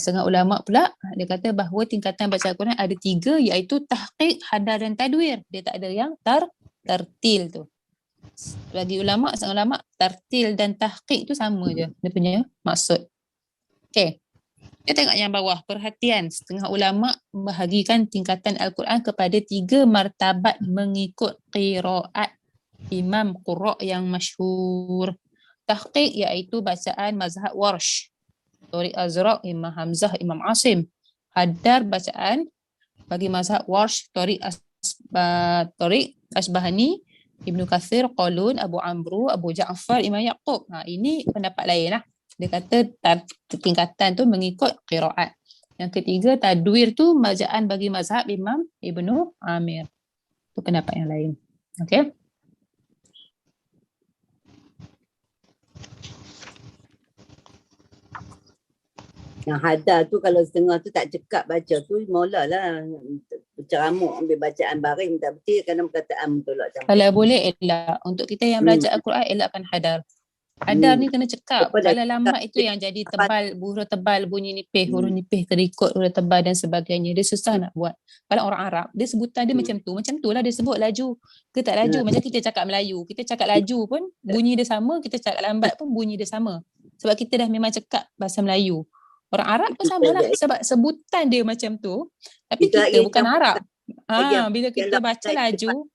setengah ulama' pula dia kata bahawa tingkatan baca Al-Quran ada 3, iaitu tahqiq, hadar dan tadwir. Dia tak ada yang tartil tu. Bagi ulama' setengah ulama' tartil dan tahqiq tu sama je dia punya maksud. Okey. Kita tengok yang bawah, perhatian. Setengah ulama' membahagikan tingkatan Al-Quran kepada 3 martabat mengikut qiraat imam qurra' yang masyhur. Tahqiq iaitu bacaan mazhab Warsh, Thoriq Azraq, Imam Hamzah, Imam Asim. Hadar bacaan bagi mazhab Warsh, Thoriq Asbahani, Ibnu Kathir, Qalun, Abu Amru, Abu Ja'far, Imam Yaqub. Ini pendapat lain lah. Dia kata tingkatan tu mengikut qiraat. Yang ketiga, tadwir tu bacaan bagi mazhab Imam Ibnu Amir. Itu pendapat yang lain. Okey. Yang hadar tu kalau setengah tu tak cekap baca tu, mulalah ceramuk ambil bacaan baring tak betul kerana perkataan tolak campur. Kalau boleh elak. Untuk kita yang belajar Al-Quran, elakkan hadar. Hadar ni kena cekap. Apa dah Kalau lambat itu yang jadi tebal, huruf tebal, bunyi nipih, huruf nipih terikut, huruf tebal dan sebagainya. Dia susah nak buat. Kalau orang Arab, dia sebutan dia macam tu. Macam tu lah dia sebut laju ke tak laju. Macam kita cakap Melayu. Kita cakap laju pun bunyi dia sama. Kita cakap lambat pun bunyi dia sama. Sebab kita dah memang cakap bahasa Melayu. Orang Arab pun sama lah. Sebab sebutan dia macam tu. Tapi kita bukan Arab. Bila kita baca laju,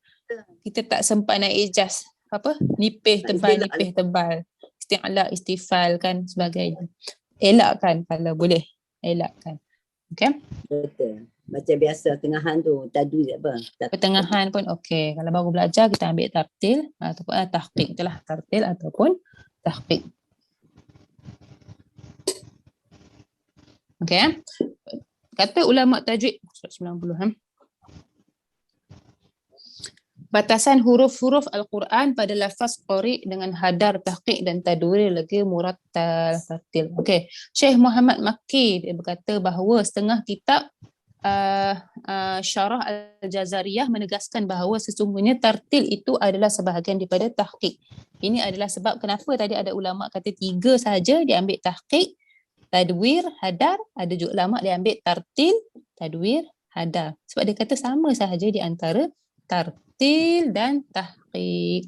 kita tak sempat nak ijaz. Nipih tebal, nipih tebal. Isti'la, istifal kan sebagainya. Elakkan kalau boleh. Elakkan. Okay? Betul. Macam biasa tengahan tu, tadwir apa? Pertengahan pun okey. Kalau baru belajar kita ambil tartil ataupun tahqiq. Itulah tartil ataupun tahqiq. Okey. Kata ulama tajwid 90 batasan huruf-huruf Al-Quran pada lafaz qari dengan hadar, tahqiq dan tadwir lagi murattal, tartil. Okey. Syekh Muhammad Makki dia berkata bahawa setengah kitab Syarah Al-Jazariyah menegaskan bahawa sesungguhnya tartil itu adalah sebahagian daripada tahqiq. Ini adalah sebab kenapa tadi ada ulama kata 3 saja dia ambil tahqiq, tadwir, hadar. Ada juga ulama dia ambil tartil, tadwir, hadar. Sebab dia kata sama sahaja di antara tartil dan tahqiq.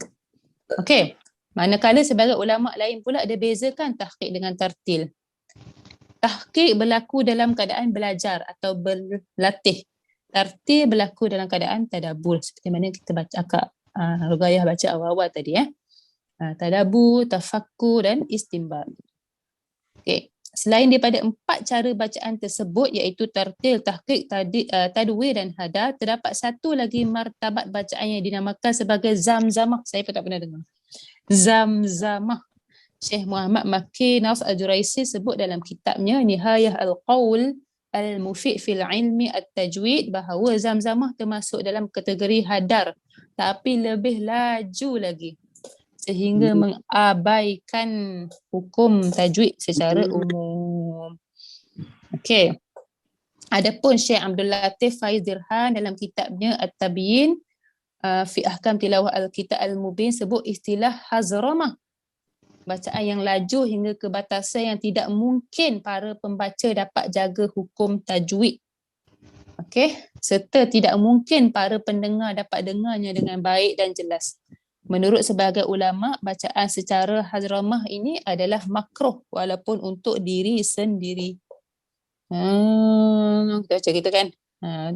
Okey. Manakala sebagai ulama lain pula dia bezakan tahqiq dengan tartil. Tahqiq berlaku dalam keadaan belajar atau berlatih. Tartil berlaku dalam keadaan tadabbur. Seperti mana kita baca Ruqayyah baca awal-awal tadi tadabbur, tafakkur dan istinbat. Okey. Selain daripada 4 cara bacaan tersebut iaitu tartil, tahqiq, tadwir dan hadar, terdapat satu lagi martabat bacaan yang dinamakan sebagai zamzamah. Saya pun tak pernah dengar. Zamzamah. Syekh Muhammad Makki Nas Al-Juraisi sebut dalam kitabnya Nihayah Al-Qawl Al-Mufiq fil Ilmi At-Tajwid bahawa zamzamah termasuk dalam kategori hadar tapi lebih laju lagi, sehingga mengabaikan hukum tajwid secara umum. Okey. Adapun Syekh Abdul Latif Faiz Dirhan dalam kitabnya At-Tabyin fi Ahkam Tilawah Al-Kitab Al-Mubin sebut istilah hazramah bacaan yang laju hingga ke batasan yang tidak mungkin para pembaca dapat jaga hukum tajwid. Okey, serta tidak mungkin para pendengar dapat dengarnya dengan baik dan jelas. Menurut sebahagian ulama, bacaan secara hadramah ini adalah makruh walaupun untuk diri sendiri. Kita baca kita kan.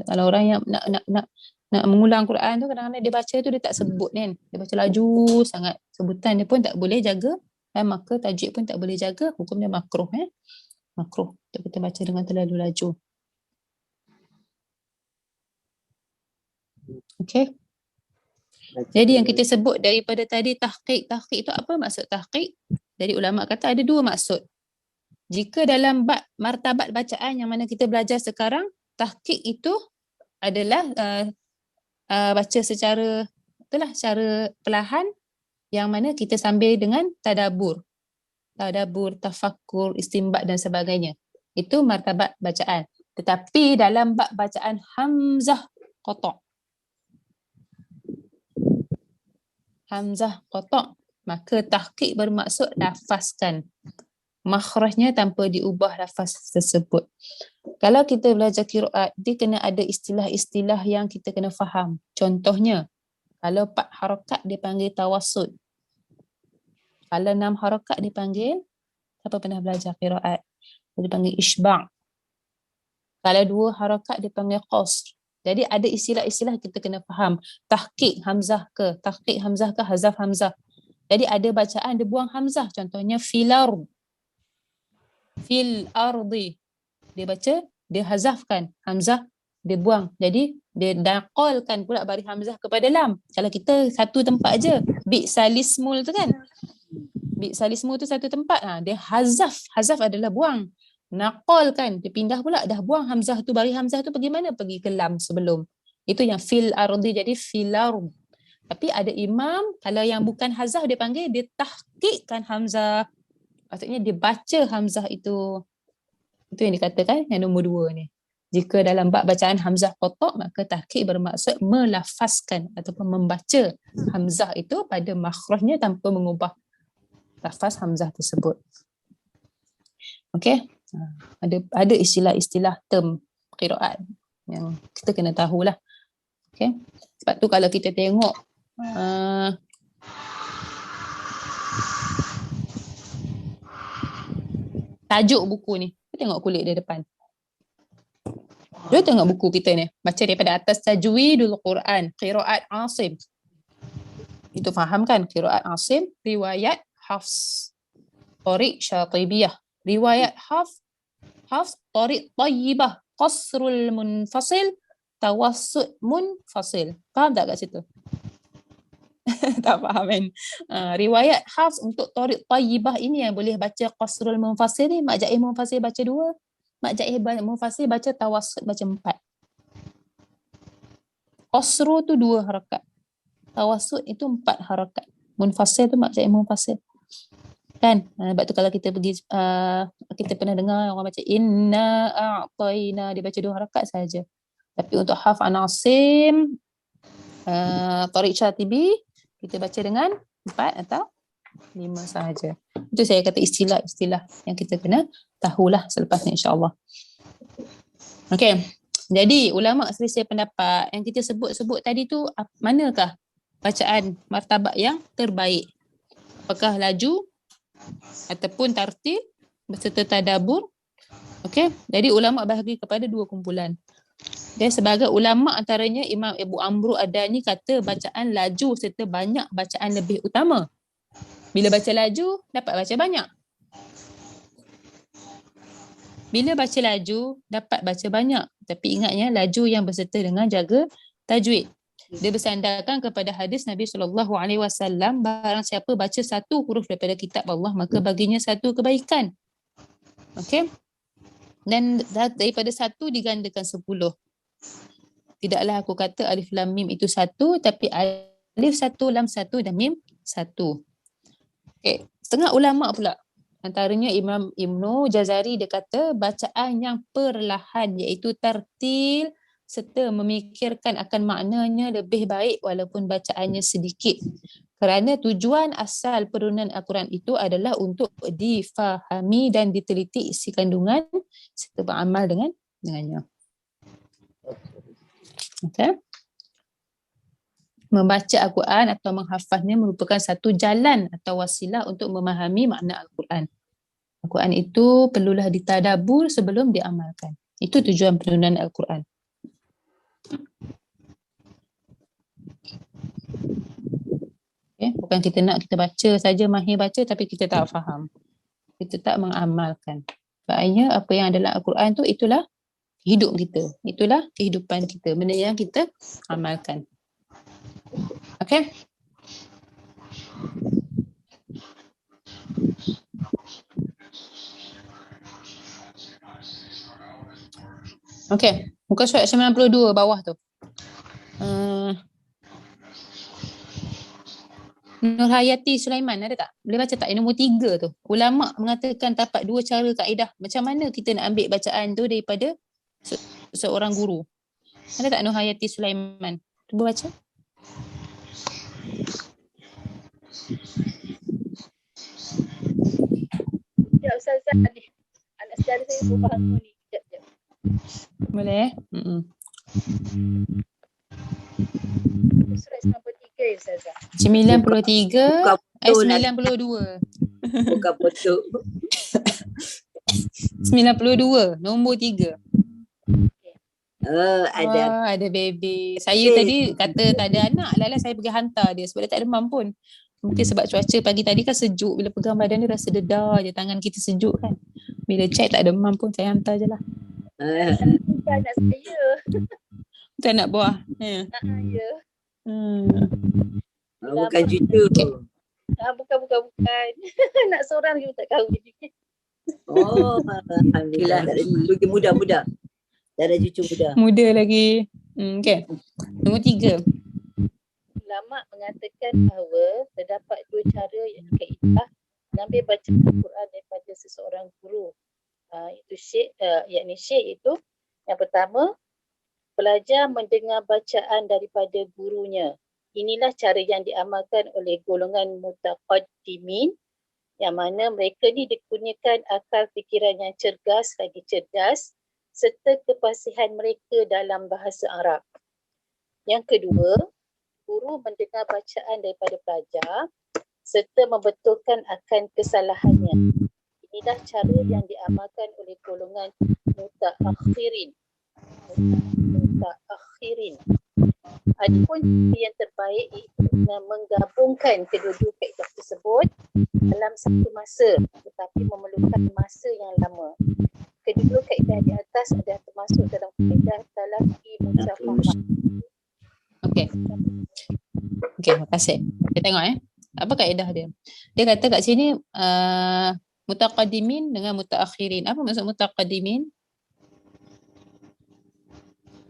Kalau orang yang nak mengulang Quran tu, kadang-kadang dia baca tu dia tak sebut kan. Dia baca laju sangat. Sebutan dia pun tak boleh jaga. Maka tajwid pun tak boleh jaga. Hukum dia makruh. Makruh untuk kita baca dengan terlalu laju. Okey. Jadi yang kita sebut daripada tadi tahqiq. Tahqiq itu apa maksud tahqiq? Jadi ulama kata ada dua maksud. Jika dalam bab martabat bacaan yang mana kita belajar sekarang, tahqiq itu adalah baca secara secara perlahan yang mana kita sambil dengan tadabbur, tafakkur, istinbat dan sebagainya. Itu martabat bacaan. Tetapi dalam bab bacaan hamzah qata', maka tahqiq bermaksud lafazkan makhrajnya tanpa diubah lafaz tersebut. Kalau kita belajar qiraat, dia kena ada istilah-istilah yang kita kena faham. Contohnya, kalau 4 harakat dia panggil tawassut. Kalau 6 harakat dia panggil, siapa pernah belajar qiraat? Dia panggil isba'. Kalau 2 harakat dia panggil qasr. Jadi ada istilah-istilah kita kena faham. Tahqiq hamzah ke, hazaf hamzah. Jadi ada bacaan dia buang hamzah. Contohnya fil ardi. Dia baca, dia hazafkan hamzah, dia buang. Jadi dia naqalkan pula bari hamzah kepada lam. Kalau kita satu tempat aja, bi'salismul tu kan. Bi'salismul tu satu tempat. Dia hazaf adalah buang. Naqalkan, dia pindah pula, dah buang hamzah tu, bari hamzah tu pergi mana? Pergi ke lam sebelum. Itu yang fil ardi, jadi fil ard. Tapi ada imam, kalau yang bukan hazaf dia panggil, dia tahqiqkan hamzah. Maksudnya dia baca hamzah itu. Itu yang dikatakan yang nombor 2 ni. Jika dalam bab bacaan hamzah qata', maka tahqiq bermaksud melafazkan ataupun membaca hamzah itu pada makhrajnya tanpa mengubah lafaz hamzah tersebut. Okey. Ada istilah-istilah term qiraat yang kita kena tahulah. Okey. Sebab tu kalau kita tengok tajuk buku ni, kita tengok kulit dia depan. Dia tengok buku kita ni, baca daripada atas, Tajwidul Quran, qiraat Asim. Itu faham kan? Qiraat Asim, riwayat Hafs, Tariq Syatibiyah. Riwayat Hafs, Tariq Tayyibah, Qasrul Munfasil, Tawassut Munfasil. Faham tak kat situ? Tak faham kan? Riwayat Hafs untuk Tariq Tayyibah ini yang boleh baca Qasrul Munfasil ni, Mak Jaih Munfasil baca 2, Mak Jaih Munfasil baca Tawassut baca 4. Qasru tu 2 harakat. Tawassut itu 4 harakat. Munfasil tu Mak Jaih Munfasil. Kan? Sebab tu kalau kita pergi, kita pernah dengar orang baca inna a'tayna, dia baca 2 harakat saja. Tapi untuk Hafs an Asim, Tariq Syatibi, kita baca dengan 4 atau 5 sahaja. Itu saya kata istilah-istilah yang kita kena tahulah selepas ni insya-Allah. Okey. Jadi ulama selisih pendapat yang kita sebut-sebut tadi tu, manakah bacaan martabat yang terbaik? Apakah laju ataupun tartil berserta tadabbur? Okey. Jadi ulama bahagi kepada 2 kumpulan. Dan sebagai ulama antaranya Imam Abu Amru Adani kata bacaan laju serta banyak bacaan lebih utama. Bila baca laju, dapat baca banyak. Bila baca laju, dapat baca banyak. Tapi ingatnya laju yang berserta dengan jaga tajwid. Dia bersandarkan kepada hadis Nabi SAW, barang siapa baca 1 huruf daripada kitab Allah, maka baginya 1 kebaikan. Okey. Dan daripada 1 digandakan 10. Tidaklah aku kata alif lam mim itu 1, tapi alif 1, lam 1 dan mim 1. Okay. Setengah ulama pula, antaranya Imam Ibnu Jazari, dia kata bacaan yang perlahan iaitu tartil serta memikirkan akan maknanya lebih baik walaupun bacaannya sedikit. Kerana tujuan asal penurunan Al-Quran itu adalah untuk difahami dan diteliti isi kandungan serta beramal dengannya. Okay. Membaca Al-Quran atau menghafaznya merupakan satu jalan atau wasilah untuk memahami makna Al-Quran. Al-Quran itu perlulah ditadabur sebelum diamalkan. Itu tujuan penurunan Al-Quran. Okay. Bukan kita nak kita baca saja, mahir baca tapi kita tak faham. Kita tak mengamalkan. Sebabnya apa yang adalah Al-Quran tu itulah hidup kita. Itulah kehidupan kita. Benda yang kita amalkan. Okay. Okay. Muka surat 92 bawah tu. Nur Hayati Sulaiman ada tak? Boleh baca tak? Yang nombor 3 tu. Ulama mengatakan terdapat 2 cara kaedah. Macam mana kita nak ambil bacaan tu daripada seorang guru? Ada tak Nur Hayati Sulaiman? Cuba baca. Ya Ustazah ni. Anak saudara saya pun faham ni. Sekejap. Boleh? Surat 93 ya Ustazah. 93 Bukan betul nak 92. bukan betul. 92 nombor 3. Ada. Ada baby. Saya tadi kata tak ada anak, lala saya pergi hantar dia sebab dia tak demam pun. Mungkin sebab cuaca pagi tadi kan sejuk, bila pegang badan dia rasa dedar je, tangan kita sejuk kan. Bila check tak demam pun saya hantar je lah. Bukan anak saya. Itu anak buah. Ya. Ya. Bukan cucu. Bukan. Anak seorang juga tak kahwin. Oh, alhamdulillah. Lagi muda. Dah ada cucu muda. Muda lagi. Okay. Nombor 3. Ulama mengatakan bahawa terdapat 2 cara yang kaedah mengambil bacaan Al-Quran daripada seseorang guru. Itu syekh, yakni syekh itu yang pertama, pelajar mendengar bacaan daripada gurunya. Inilah cara yang diamalkan oleh golongan mutaqaddimin, yang mana mereka ni dikurniakan akal fikiran yang cergas lagi cerdas serta kefasihan mereka dalam bahasa Arab. Yang kedua, guru mendengar bacaan daripada pelajar serta membetulkan akan kesalahannya. Inilah cara yang diamalkan oleh golongan mutaakhirin. Adapun yang terbaik iaitu dengan menggabungkan kedua-dua kaedah tersebut dalam satu masa, tetapi memerlukan masa yang lama. Kedua kaedah di atas adalah termasuk dalam kaedah talaqi musyafahah. Okey, terima kasih. Kita tengok apa kaedah dia. Dia kata kat sini mutaqaddimin dengan mutaakhirin. Apa maksud mutaqaddimin?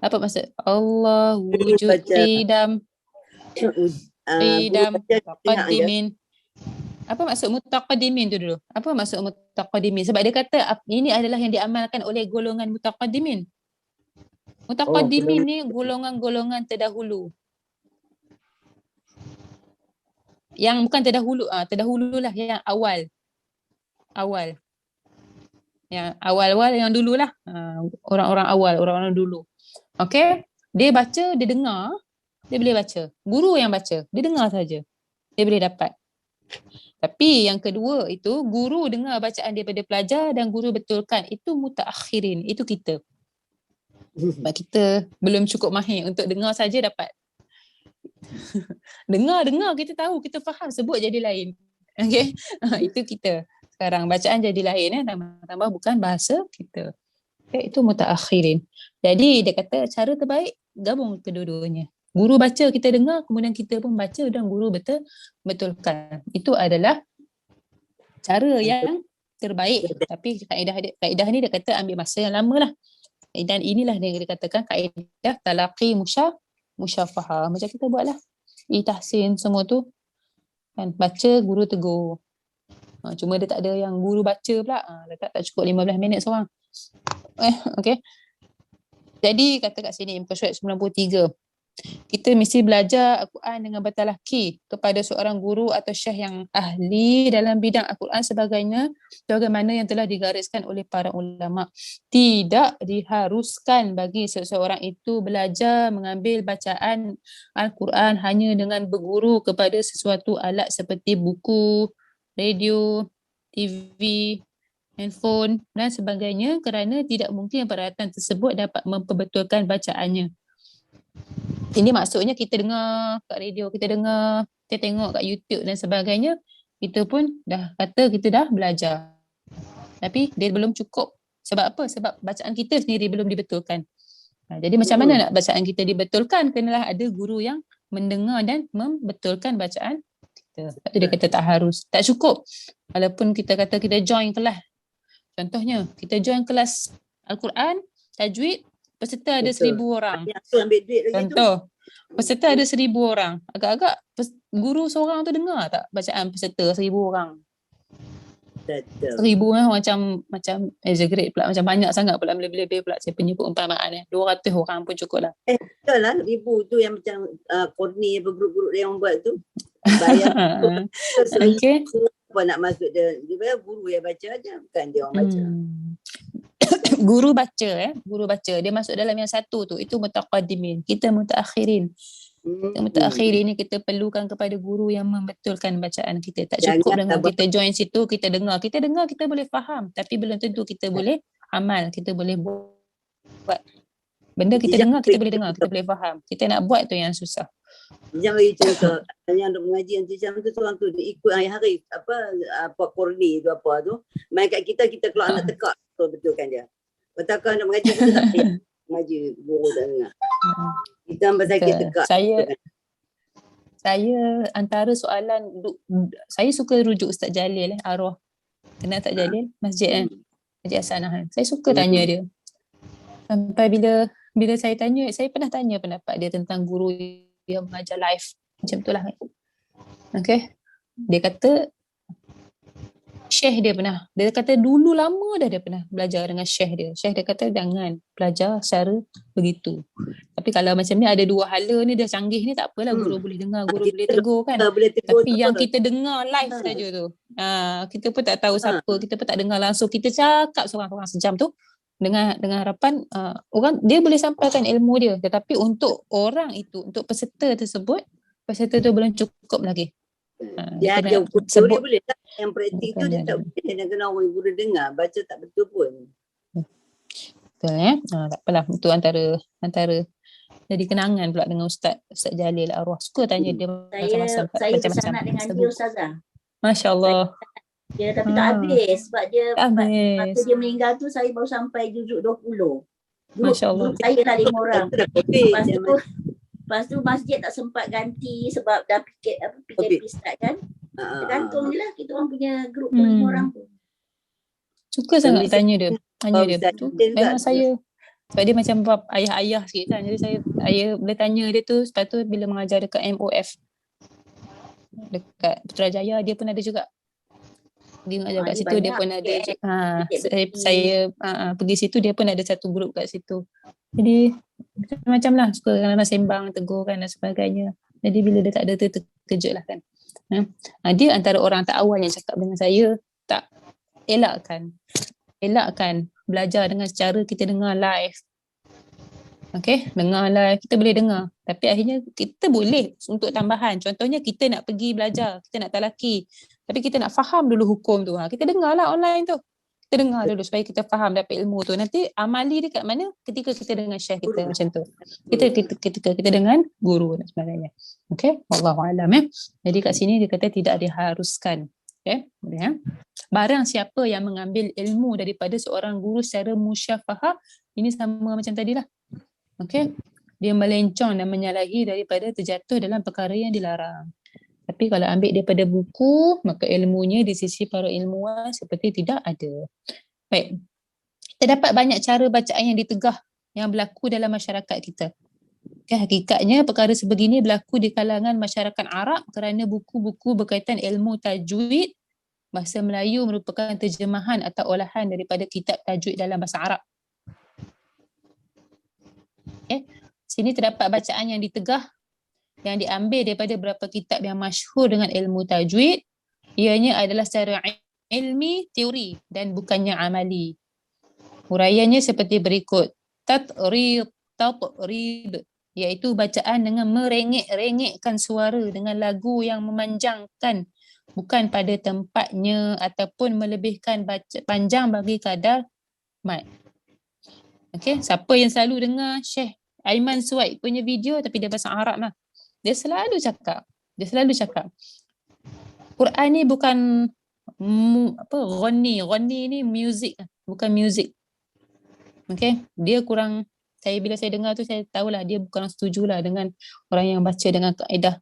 Apa maksud Allah wujud qidam mutaqaddimin? Apa maksud mutaqaddimin tu dulu? Apa maksud mutaqaddimin? Sebab dia kata ini adalah yang diamalkan oleh golongan mutaqaddimin. Mutaqaddimin ni golongan-golongan terdahulu. Yang bukan terdahulu lah, yang awal. Yang awal-awal yang dululah. Orang-orang awal, orang-orang dulu. Okey, dia baca, dia dengar, dia boleh baca. Guru yang baca, dia dengar saja. Dia boleh dapat. Tapi yang kedua itu, guru dengar bacaan daripada pelajar dan guru betulkan. Itu mutaakhirin, itu kita. Sebab kita belum cukup mahir untuk dengar saja dapat. Dengar kita tahu, kita faham, sebut jadi lain. Okey, itu kita. Sekarang bacaan jadi lain, tambah-tambah bukan bahasa kita. Okay, itu mutaakhirin. Jadi dia kata cara terbaik gabung kedua-duanya. Guru baca, kita dengar, kemudian kita pun baca dan guru betulkan. Itu adalah cara yang terbaik. Tapi kaedah ni dia kata ambil masa yang lama lah. Dan inilah yang dia katakan kaedah talaqi musyafahah. Macam kita buat lah. Tahsin semua tu. Kan, baca, guru tegur. Cuma dia tak ada yang guru baca pula. Letak tak cukup 15 minit seorang. Okay. Jadi kata kat sini muka surat 93. Kita mesti belajar Al-Quran dengan bertalaki kepada seorang guru atau syekh yang ahli dalam bidang Al-Quran sebagainya, bagaimana yang telah digariskan oleh para ulama. Tidak diharuskan bagi seseorang itu belajar mengambil bacaan Al-Quran hanya dengan berguru kepada sesuatu alat seperti buku, radio, TV, handphone dan sebagainya, kerana tidak mungkin peralatan tersebut dapat memperbetulkan bacaannya. Ini maksudnya kita dengar kat radio, kita dengar, kita tengok kat YouTube dan sebagainya, kita pun dah kata kita dah belajar. Tapi dia belum cukup. Sebab apa? Sebab bacaan kita sendiri belum dibetulkan. Jadi macam mana nak bacaan kita dibetulkan? Kenalah ada guru yang mendengar dan membetulkan bacaan kita. Sebab tu dia kata tak harus, tak cukup. Walaupun kita kata kita join kelas. Contohnya, kita join kelas Al-Quran, tajwid, peserta ada 1,000 orang. Yang tu ambil duit lagi tu. Contoh, peserta ada 1,000 orang. Agak-agak guru seorang tu dengar tak bacaan peserta 1,000 orang? Betul. 1,000 macam exaggerate pula, macam banyak sangat pula, lebih-lebih pula saya punya perumpamaan 200 orang pun cukup lah. Betul lah, 1,000 tu yang macam Korni apa grup-grup dia yang buat tu. Bayar Okay. apa nak masuk dia bayar guru yang baca aja, bukan dia orang baca. Guru baca dia masuk dalam yang satu tu, itu mutaqaddimin, kita mutaakhirin. Mutaakhirin ni kita perlukan kepada guru yang membetulkan bacaan kita. Tak cukup dengan kita join situ, kita dengar kita boleh faham, tapi belum tentu kita boleh amal, kita boleh buat. Benda kita dengar, kita boleh dengar, kita boleh faham. Kita nak buat tu yang susah. Jangan bagi contoh yang duk mengaji nanti macam tu, seorang tu dia ikut hari-hari apa Korni tu apa tu, main kat kita keluar nak tekak betulkan dia. Betulkan nak mengaji kita tak payah mengaji, guru tak dengar. Kita ambil sakit tekak. Saya antara soalan, saya suka rujuk Ustaz Jalil arwah. Kenal tak Jalil? Masjid Masjid Hasanah. Saya suka tanya dia. Sampai bila saya tanya, saya pernah tanya pendapat dia tentang guru yang mengajar live. Macam tu lah. Okay. Dia kata syekh dia kata dulu lama dah dia pernah belajar dengan syekh dia. Syekh dia kata jangan belajar secara begitu. Tapi kalau macam ni ada dua hala ni, dah canggih ni, tak apalah, guru boleh dengar, guru boleh tegur kan. Tapi yang kita dengar live saja tu, kita pun tak tahu siapa, kita pun tak dengar langsung, kita cakap seorang-seorang sejam tu dengan harapan orang dia boleh sampaikan ilmu dia, tetapi untuk orang itu, untuk peserta tersebut, peserta tu belum cukup lagi. Dia ada guru boleh tak, yang praktik tu dia tak boleh, dia kena orang guru dengar, baca tak betul pun. Betul tak apalah, itu antara jadi kenangan pula dengan Ustaz Jalil arwah. Suka tanya dia Saya bersanad dengan dia Ustazah. Masya-Allah. Ya, tapi tak habis sebab dia masa dia meninggal tu saya baru sampai juzuk 20. Masya-Allah. Grup saya lah 5 orang. Lepas tu masjid tak sempat ganti sebab dah PKP start kan. Tergantung je lah kita orang punya grup 5 orang tu. Suka sangat tanya dia. Tu memang saya, sebab dia macam ayah-ayah sikit kan. Jadi saya boleh tanya dia tu. Lepas tu bila mengajar dekat MOF dekat Putrajaya, dia pun ada juga. Dia mengajar kat situ, dia pun ada. Saya pergi situ, dia pun ada satu grup kat situ. Jadi macam-macam lah, suka kadang-kadang sembang, tegur kan dan sebagainya. Jadi bila dia tak ada tu, terkejut lah kan. Dia antara orang tak awal yang cakap dengan saya, tak elakkan belajar dengan cara kita dengar live. Okay, dengar live, kita boleh dengar. Tapi akhirnya kita boleh untuk tambahan. Contohnya kita nak pergi belajar, kita nak talaki. Tapi kita nak faham dulu hukum tu. Kita dengarlah online tu. Kita dengar dulu supaya kita faham, dapat ilmu tu. Nanti amali dekat mana? Ketika kita dengan syekh kita macam tu. Ketika kita dengan guru dan sebagainya. Okay, wallahualam. Jadi kat sini dia kata tidak diharuskan. Okay, barang siapa yang mengambil ilmu daripada seorang guru secara musyafahah, ini sama macam tadilah. Okay, dia melencong dan menyalahi daripada terjatuh dalam perkara yang dilarang. Tapi kalau ambil daripada buku, maka ilmunya di sisi para ilmuwan seperti tidak ada. Baik, kita dapat banyak cara bacaan yang ditegah yang berlaku dalam masyarakat kita. Okay, hakikatnya perkara sebegini berlaku di kalangan masyarakat Arab kerana buku-buku berkaitan ilmu tajwid bahasa Melayu merupakan terjemahan atau olahan daripada kitab tajwid dalam bahasa Arab. Okay. Sini terdapat bacaan yang ditegah yang diambil daripada beberapa kitab yang masyhur dengan ilmu tajwid. Ianya adalah secara ilmi, teori dan bukannya amali. Huraiannya seperti berikut. Tatrib, iaitu bacaan dengan merengek-rengekkan suara dengan lagu yang memanjangkan bukan pada tempatnya ataupun melebihkan panjang bagi kadar mat. Okey, siapa yang selalu dengar Syekh Aiman Suwaid punya video tapi dia bahasa Arab lah. Dia selalu cakap Quran ni bukan ghani ni music, bukan music. Okey, dia kurang, bila saya dengar tu saya tahulah dia bukan setujulah dengan orang yang baca dengan kaedah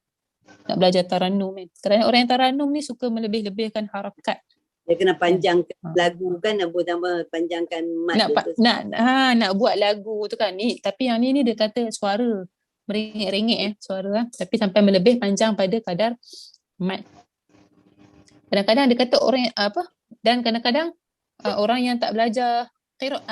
nak belajar taranum kan. Kerana orang yang taranum ni suka melebih-lebihkan harakat. Dia kena panjangkan lagu kan, tambah panjangkan mat. Nak buat lagu tu kan ni, tapi yang ni dia kata suara merengek-rengek suara tapi sampai melebih panjang pada kadar mat. Kadang-kadang dia kata orang dan kadang-kadang orang yang tak belajar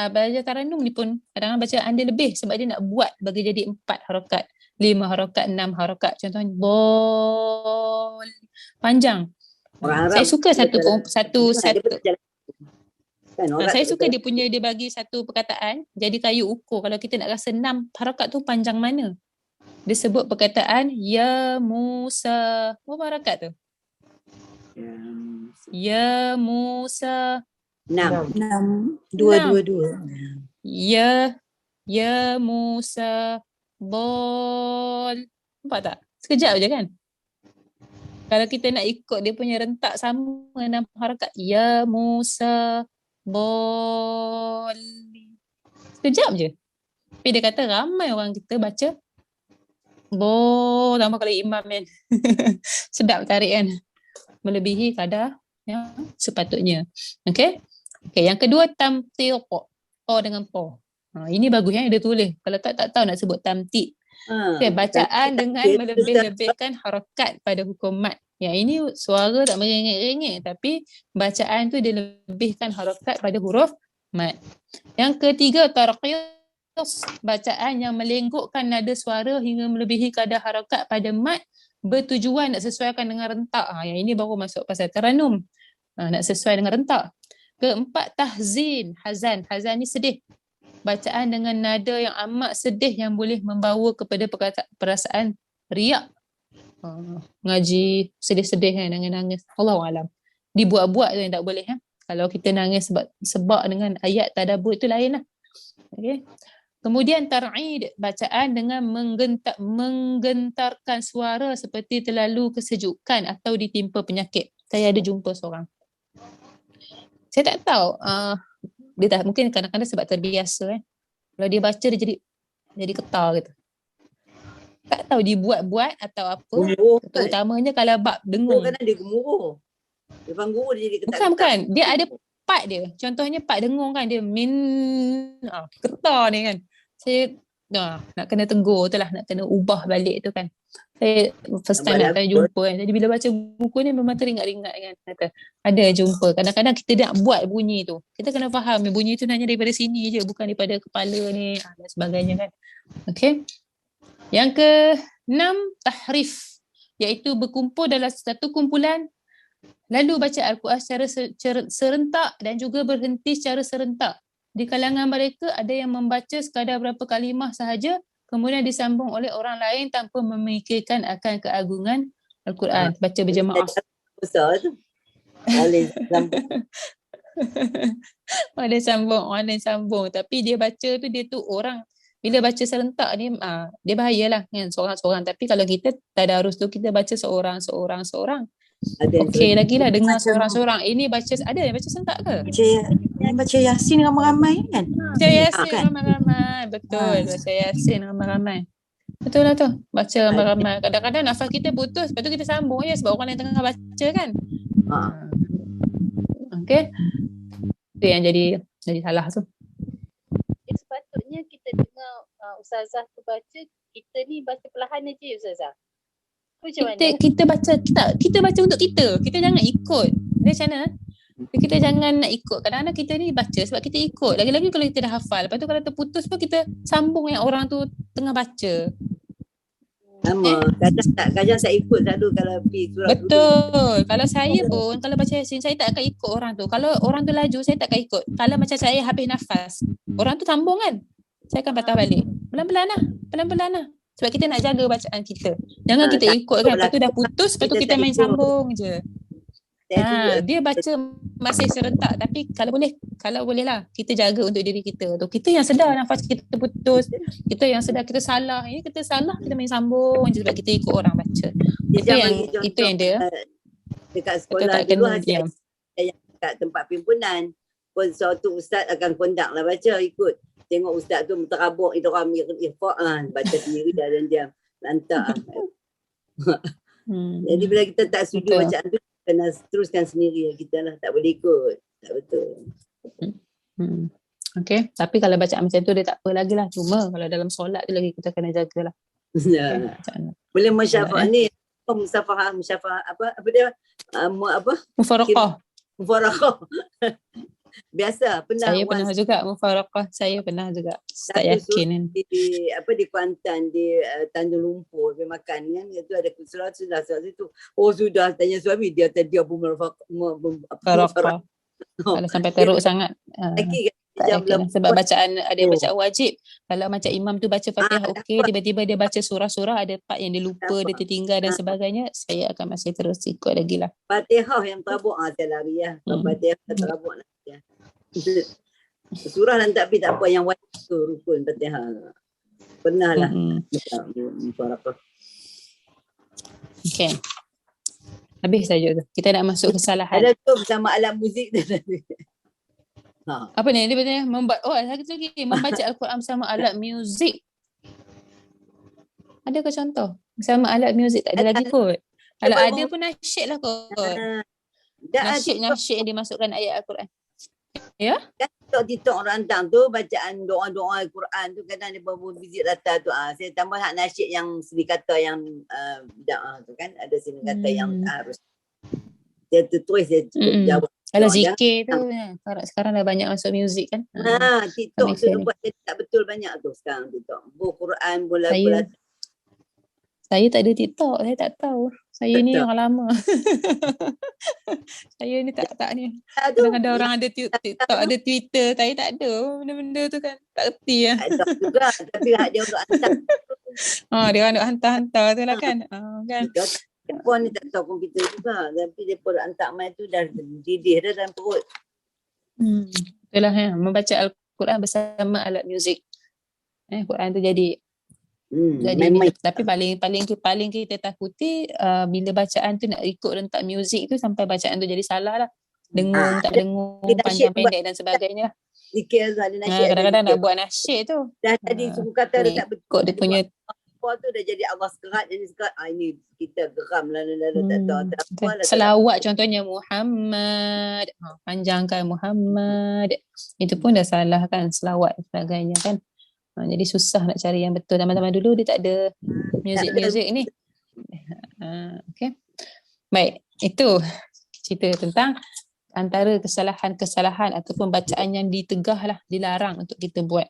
belajar taranum ni pun kadang-kadang bacaan dia lebih sebab dia nak buat bagi jadi 4 harakat, 5 harakat, 6 harakat. Contohnya bol panjang. Saya suka saya suka dia punya, dia bagi satu perkataan jadi kayu ukur. Kalau kita nak rasa 6 harakat tu panjang mana, dia sebut perkataan ya Musa. Berapa harakat tu? Ya Musa 6. 2. Ya Musa bol. Nampak tak? Sekejap je kan? Kalau kita nak ikut dia punya rentak sama 6 harakat. Ya Musa bol. Sekejap je. Tapi dia kata ramai orang kita baca bol tambah kali imam kan. Sedap tarik kan. Melebihi kadar yang sepatutnya. Okey. Yang kedua tamtiq. Po dengan po. Ini bagus yang dia tulis. Kalau tak tahu nak sebut tamtiq. Bacaan dengan melebih-lebihkan harakat pada hukum mat. Yang ini suara tak merengek-rengek tapi bacaan tu dia lebihkan harakat pada huruf mat. Yang ketiga tarqis, bacaan yang melenggukkan nada suara hingga melebihi kadar harakat pada mat bertujuan nak sesuaikan dengan rentak. Yang ini baru masuk pasal taranum. Nak sesuai dengan rentak. Keempat tahzin, hazan ni sedih. Bacaan dengan nada yang amat sedih yang boleh membawa kepada perasaan riak. Ngaji sedih-sedih kan, nangis-nangis. Allahualam. Dibuat-buat tu yang tak boleh. Kalau kita nangis sebab dengan ayat tadabbur itu lain lah. Okay. Kemudian tar'id, bacaan dengan menggentarkan suara seperti terlalu kesejukan atau ditimpa penyakit. Saya ada jumpa seorang. Saya tak tahu. Dia tak, mungkin kadang-kadang sebab terbiasa kan. Kalau dia baca dia jadi getar gitu. Tak tahu dibuat-buat atau apa. Terutamanya kalau bab dengung. Kan dia gemuruh. Depan guru dia jadi getar. Bukan. Dia ada part dia. Contohnya part dengung kan. Dia getar ni kan. Saya nak kena tegur tu lah. Nak kena ubah balik tu kan. Saya first time nak jumpa kan. Jadi bila baca buku ni memang teringat-ingat kan. Kata, ada jumpa. Kadang-kadang kita nak buat bunyi tu. Kita kena faham bunyi tu hanya daripada sini je. Bukan daripada kepala ni dan sebagainya kan. Okay. Yang ke-6 tahrif. Iaitu berkumpul dalam satu kumpulan. Lalu baca Al-Quran secara serentak dan juga berhenti secara serentak. Di kalangan mereka ada yang membaca sekadar berapa kalimah sahaja. Kemudian disambung oleh orang lain tanpa memikirkan akan keagungan Al-Quran. Baca berjemaah. Besar tu. Boleh sambung. Boleh sambung. Tapi dia baca tu, dia tu orang. Bila baca serentak ni, dia bahayalah kan, seorang-seorang. Tapi kalau kita tadarus tu, kita baca seorang. Okey, lagilah dengar seorang-seorang. Ini baca, ada yang baca serentak ke? Baca Yasin ramai-ramai kan? Baca Yasin ramai-ramai. Betul, baca Yasin ramai-ramai. Betul lah tu. Baca ramai-ramai. Kadang-kadang nafas kita putus, lepas tu kita sambung je sebab orang lain tengah baca kan. Okey. Itu yang jadi salah tu. Sepatutnya kita dengar ustazah tu baca, kita ni baca perlahan je ustazah. Macam mana? Kita baca untuk kita. Kita jangan ikut. Dia macam mana? Kita jangan nak ikut. Kadang-kadang kita ni baca sebab kita ikut. Lagi-lagi kalau kita dah hafal. Lepas tu kalau terputus pun kita sambung yang orang tu tengah baca. Sama. Kadang tak ikut selalu kalau pergi surau dulu. Betul. Kalau saya pun, kalau baca Yasin, saya tak akan ikut orang tu. Kalau orang tu laju, saya tak akan ikut. Kalau macam saya habis nafas, orang tu sambung kan, saya akan patah balik. Pelan-pelan lah. Sebab kita nak jaga bacaan kita. Jangan kita tak ikut kan, lepas tu dah putus, lepas tu Kita kita tak main ikut. sambung je. Dia baca masih serentak, tapi kalau boleh lah, kita jaga untuk diri kita tu. Kita yang sedar nafas kita putus, kita yang sedar kita salah. Ini kita salah, kita main sambung je sebab kita ikut orang baca. Itu yang dia. Dekat Betul sekolah tak dulu kena diam. yang kat tempat pimpunan pun suatu ustaz akan kondak lah baca ikut. Tengok ustaz tu terabuk itu orang irfaq baca sendiri dah dan diam. Lantak. Jadi bila kita tak setuju Betul. bacaan tu kena teruskan sendiri kita lah, tak boleh ikut. Tak betul. Okay. Tapi kalau bacaan macam tu dia tak apa lagi lah. Cuma kalau dalam solat tu lagi kita kena jagalah. Ya. Bacaan. Boleh musyafah ni musyafah apa dia Mufaraqah. mufaraqah. Biasa pernah Saya pernah juga mufaraqah. Saya pernah juga. Tak yakin kan. di Kuantan di Tanjung Lumpur pergi makan kan itu ada surat situ. Sudah tanya suami dia tadi apa Mufaraqah. Kalau sampai teruk sangat. Lagi Tak yakin. Sebab bacaan ada yang bacaan wajib. Kalau macam imam tu baca Fatihah okey, tiba-tiba dia baca surah-surah, ada part yang dia lupa, dia tertinggal dan sebagainya, saya akan masih terus ikut lagi lah. Fatihah yang terabuk saya lari ya. Fatihah terabuk lah ya. Surah dan takbir tak apa, yang wajib tu rukun Fatihah. Pernah lah. Mufaraqah. Okay. Habis saja tu. Kita nak masuk kesalahan. Ada tu bersama alat muzik tu tadi. Apa ni? Dia bertanya lagi membaca Al-Quran bersama alat muzik. Adakah contoh? Bersama alat muzik tak ada lagi kot. Kalau ada pun nasyid lah kot. Nasyid yang dimasukkan ayat Al-Quran. Ya? TikTok orang hantar tu bacaan doa-doa Al-Quran tu kadang dia bawa muzik latar tu. Saya tambah hak nasyid yang seni kata yang bid'ah tu kan. Ada seni kata yang harus. Dia tertulis dia cukup jawab. Kalau zikir tu sekarang dah banyak masuk muzik kan. TikTok tu buat dia tak betul banyak tu sekarang TikTok. Quran bola. Saya tak ada TikTok, saya tak tahu. Saya ni orang lama. Saya ni tak ni. Kadang-kadang orang ada TikTok, ada Twitter, saya tak ada. Benda-benda tu kan tak erti lah. Tak tahu juga, tapi hak dia untuk hantar. Dia orang nak hantar-hantar tu lah kan. Kan. Telefon ni tak tahu komputer juga, tapi dia pun hantar mai tu dah didih dah dalam perut. Itulah membaca Al-Quran bersama alat muzik. Quran tu jadi tapi paling kita takuti bila bacaan tu nak ikut rentak muzik tu sampai bacaan tu jadi salah lah. Dengung, tak dengung, panjang pendek dan sebagainya lah. Zikir ada nasyid. Kadang-kadang nak buat nasyid tu. Dah tadi suku kata dia tak betul. Ikut dia punya apa tu dah jadi Allah sekerat, jadi sekerat. Ini kita geram lah tak tahu. Selawat contohnya Muhammad. Panjangkan Muhammad. Itu pun dah salah kan, selawat dan sebagainya kan. Jadi susah nak cari yang betul. Zaman-zaman dulu dia tak ada muzik ni. Okay. Baik, itu cerita tentang antara kesalahan-kesalahan ataupun bacaan yang ditegah lah, dilarang untuk kita buat.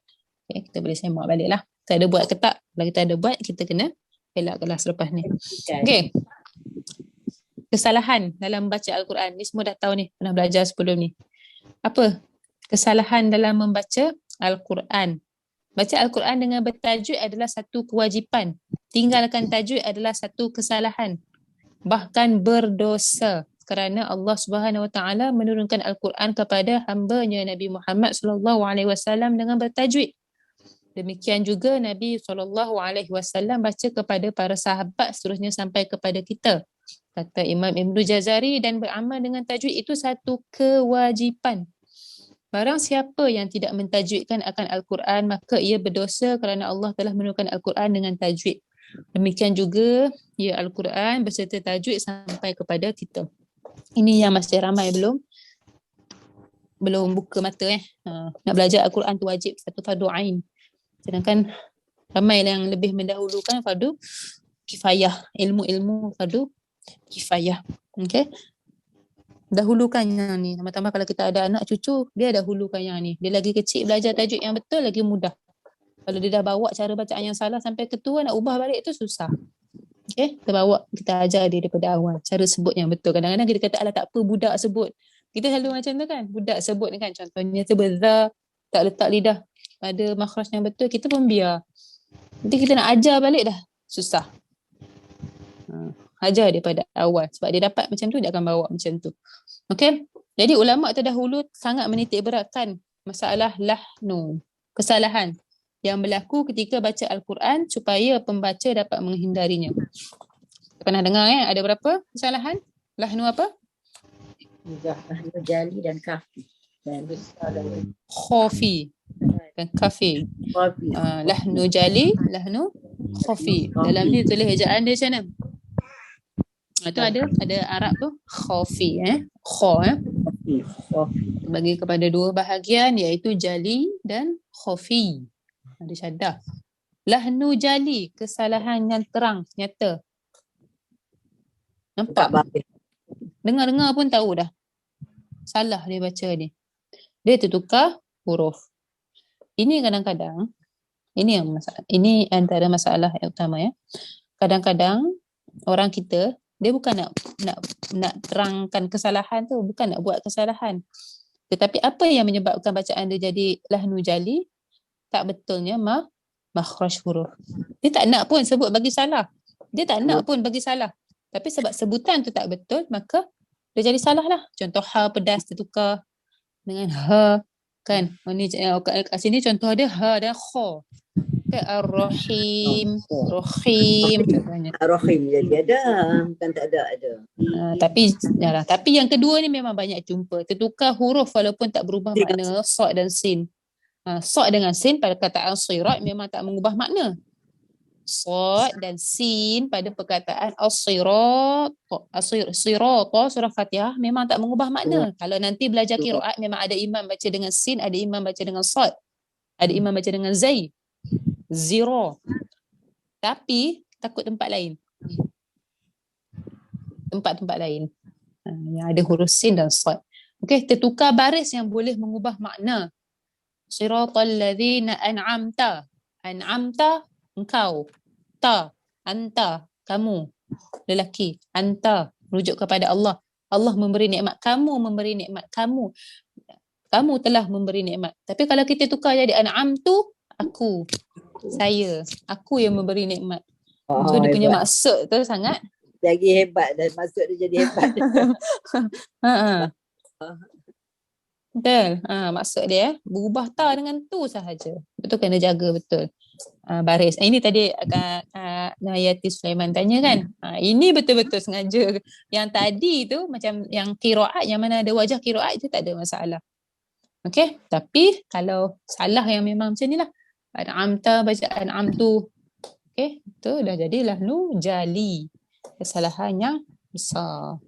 Okay, kita boleh semak balik lah. Kita ada buat ke tak? Kalau kita ada buat, kita kena elak kelas selepas ni. Okay. Kesalahan dalam baca Al-Quran. Ni semua dah tahu ni, pernah belajar sebelum ni. Apa? Kesalahan dalam membaca Al-Quran. Baca Al-Quran dengan bertajwid adalah satu kewajipan. Tinggalkan tajwid adalah satu kesalahan. Bahkan berdosa. Kerana Allah Subhanahu Wa Taala menurunkan Al-Quran kepada hamba-Nya Nabi Muhammad sallallahu alaihi wasallam dengan bertajwid. Demikian juga Nabi sallallahu alaihi wasallam baca kepada para sahabat, seterusnya sampai kepada kita. Kata Imam Ibn Jazari, dan beramal dengan tajwid itu satu kewajipan. Barang siapa yang tidak mentajwidkan akan Al-Quran, maka ia berdosa kerana Allah telah menurunkan Al-Quran dengan tajwid. Demikian juga ya Al-Quran berserta tajwid sampai kepada kita. Ini yang masih ramai belum buka mata nak belajar Al-Quran tu wajib, satu fardu ain. Sedangkan ramai yang lebih mendahulukan fardu kifayah, ilmu-ilmu fardu kifayah. Okay? Dahulukan yang ni. Tambah-tambah kalau kita ada anak cucu, dia dahulukan yang ni. Dia lagi kecil, belajar tajwid yang betul lagi mudah. Kalau dia dah bawa cara bacaan yang salah sampai ketua, nak ubah balik tu susah. Okay, kita ajar dia daripada awal cara sebut yang betul. Kadang-kadang kita kata alah tak apa budak sebut. Kita selalu macam tu kan, budak sebut ni kan, contohnya sebut za, tak letak lidah pada makhraj yang betul, kita pun biar. Nanti kita nak ajar balik dah susah. Ajar dia pada awal sebab dia dapat macam tu, dia akan bawa macam tu. Okay, jadi ulama terdahulu sangat menitik beratkan masalah lahnu, kesalahan yang berlaku ketika baca Al-Quran supaya pembaca dapat menghindarinya. Pernah dengar ada berapa kesalahan? Lahnu apa? Jali dan kafi. Dan Khafi dan kafi. Lahnu jali, lahnu khafi. Dalam ni tulis ejaan dia macam mana? Itu ada Arab tu khafi kha bagi kepada dua bahagian iaitu jali dan khafi. Ada syaddah. Lahnu jali, kesalahan yang terang, nyata. Nampak? Dengar-dengar pun tahu dah. Salah dia baca ni. Dia tertukar huruf. Ini kadang-kadang, ini antara masalah yang utama ya. Kadang-kadang orang kita, dia bukan nak terangkan kesalahan tu, bukan nak buat kesalahan. Tetapi apa yang menyebabkan bacaan dia jadi lahnu jali? Tak betulnya makhraj huruf. Dia tak nak pun sebut bagi salah. Dia tak nak pun bagi salah. Tapi sebab sebutan tu tak betul, maka dia jadi salah lah. Contoh ha pedas tertukar dengan ha. Kan? Kat sini contoh dia ha dan kha. Kayak ar-rahim, rahim contohnya. Rahim jadi ada, bukan tak ada. Tapi yang kedua ni memang banyak jumpa. Tertukar huruf walaupun tak berubah makna, sad dan sin. Sad dengan sin pada perkataan sirat memang tak mengubah makna. Sad dan sin pada perkataan as-sirat, surah Fatihah memang tak mengubah makna. Kalau nanti belajar qiraat memang ada imam baca dengan sin, ada imam baca dengan sad, ada imam baca dengan zai, zero. Tapi takut tempat lain. Tempat-tempat lain yang ada huruf sin dan sad. Okey, tertukar baris yang boleh mengubah makna. Siratal ladzina an'amta. An'amta engkau. Ta, anta, kamu. Lelaki, anta, rujuk kepada Allah. Allah memberi nikmat, kamu memberi nikmat, kamu. Kamu telah memberi nikmat. Tapi kalau kita tukar jadi an'amtu, aku, saya, aku yang memberi nikmat. So dia punya maksud tu sangat lagi hebat dan maksud dia jadi hebat. Betul. Maksud dia berubah ta dengan tu sahaja. Betul, kena jaga betul. Baris. Ini tadi Nayati Sulaiman tanya kan. Ini betul-betul sengaja. Yang tadi tu macam yang qiraat, yang mana ada wajah qiraat itu tak ada masalah. Okey, tapi kalau salah yang memang macam nilah. An'amta bacaan amtu. Okey, tu dah jadi lahnu jali. Kesalahan yang besar.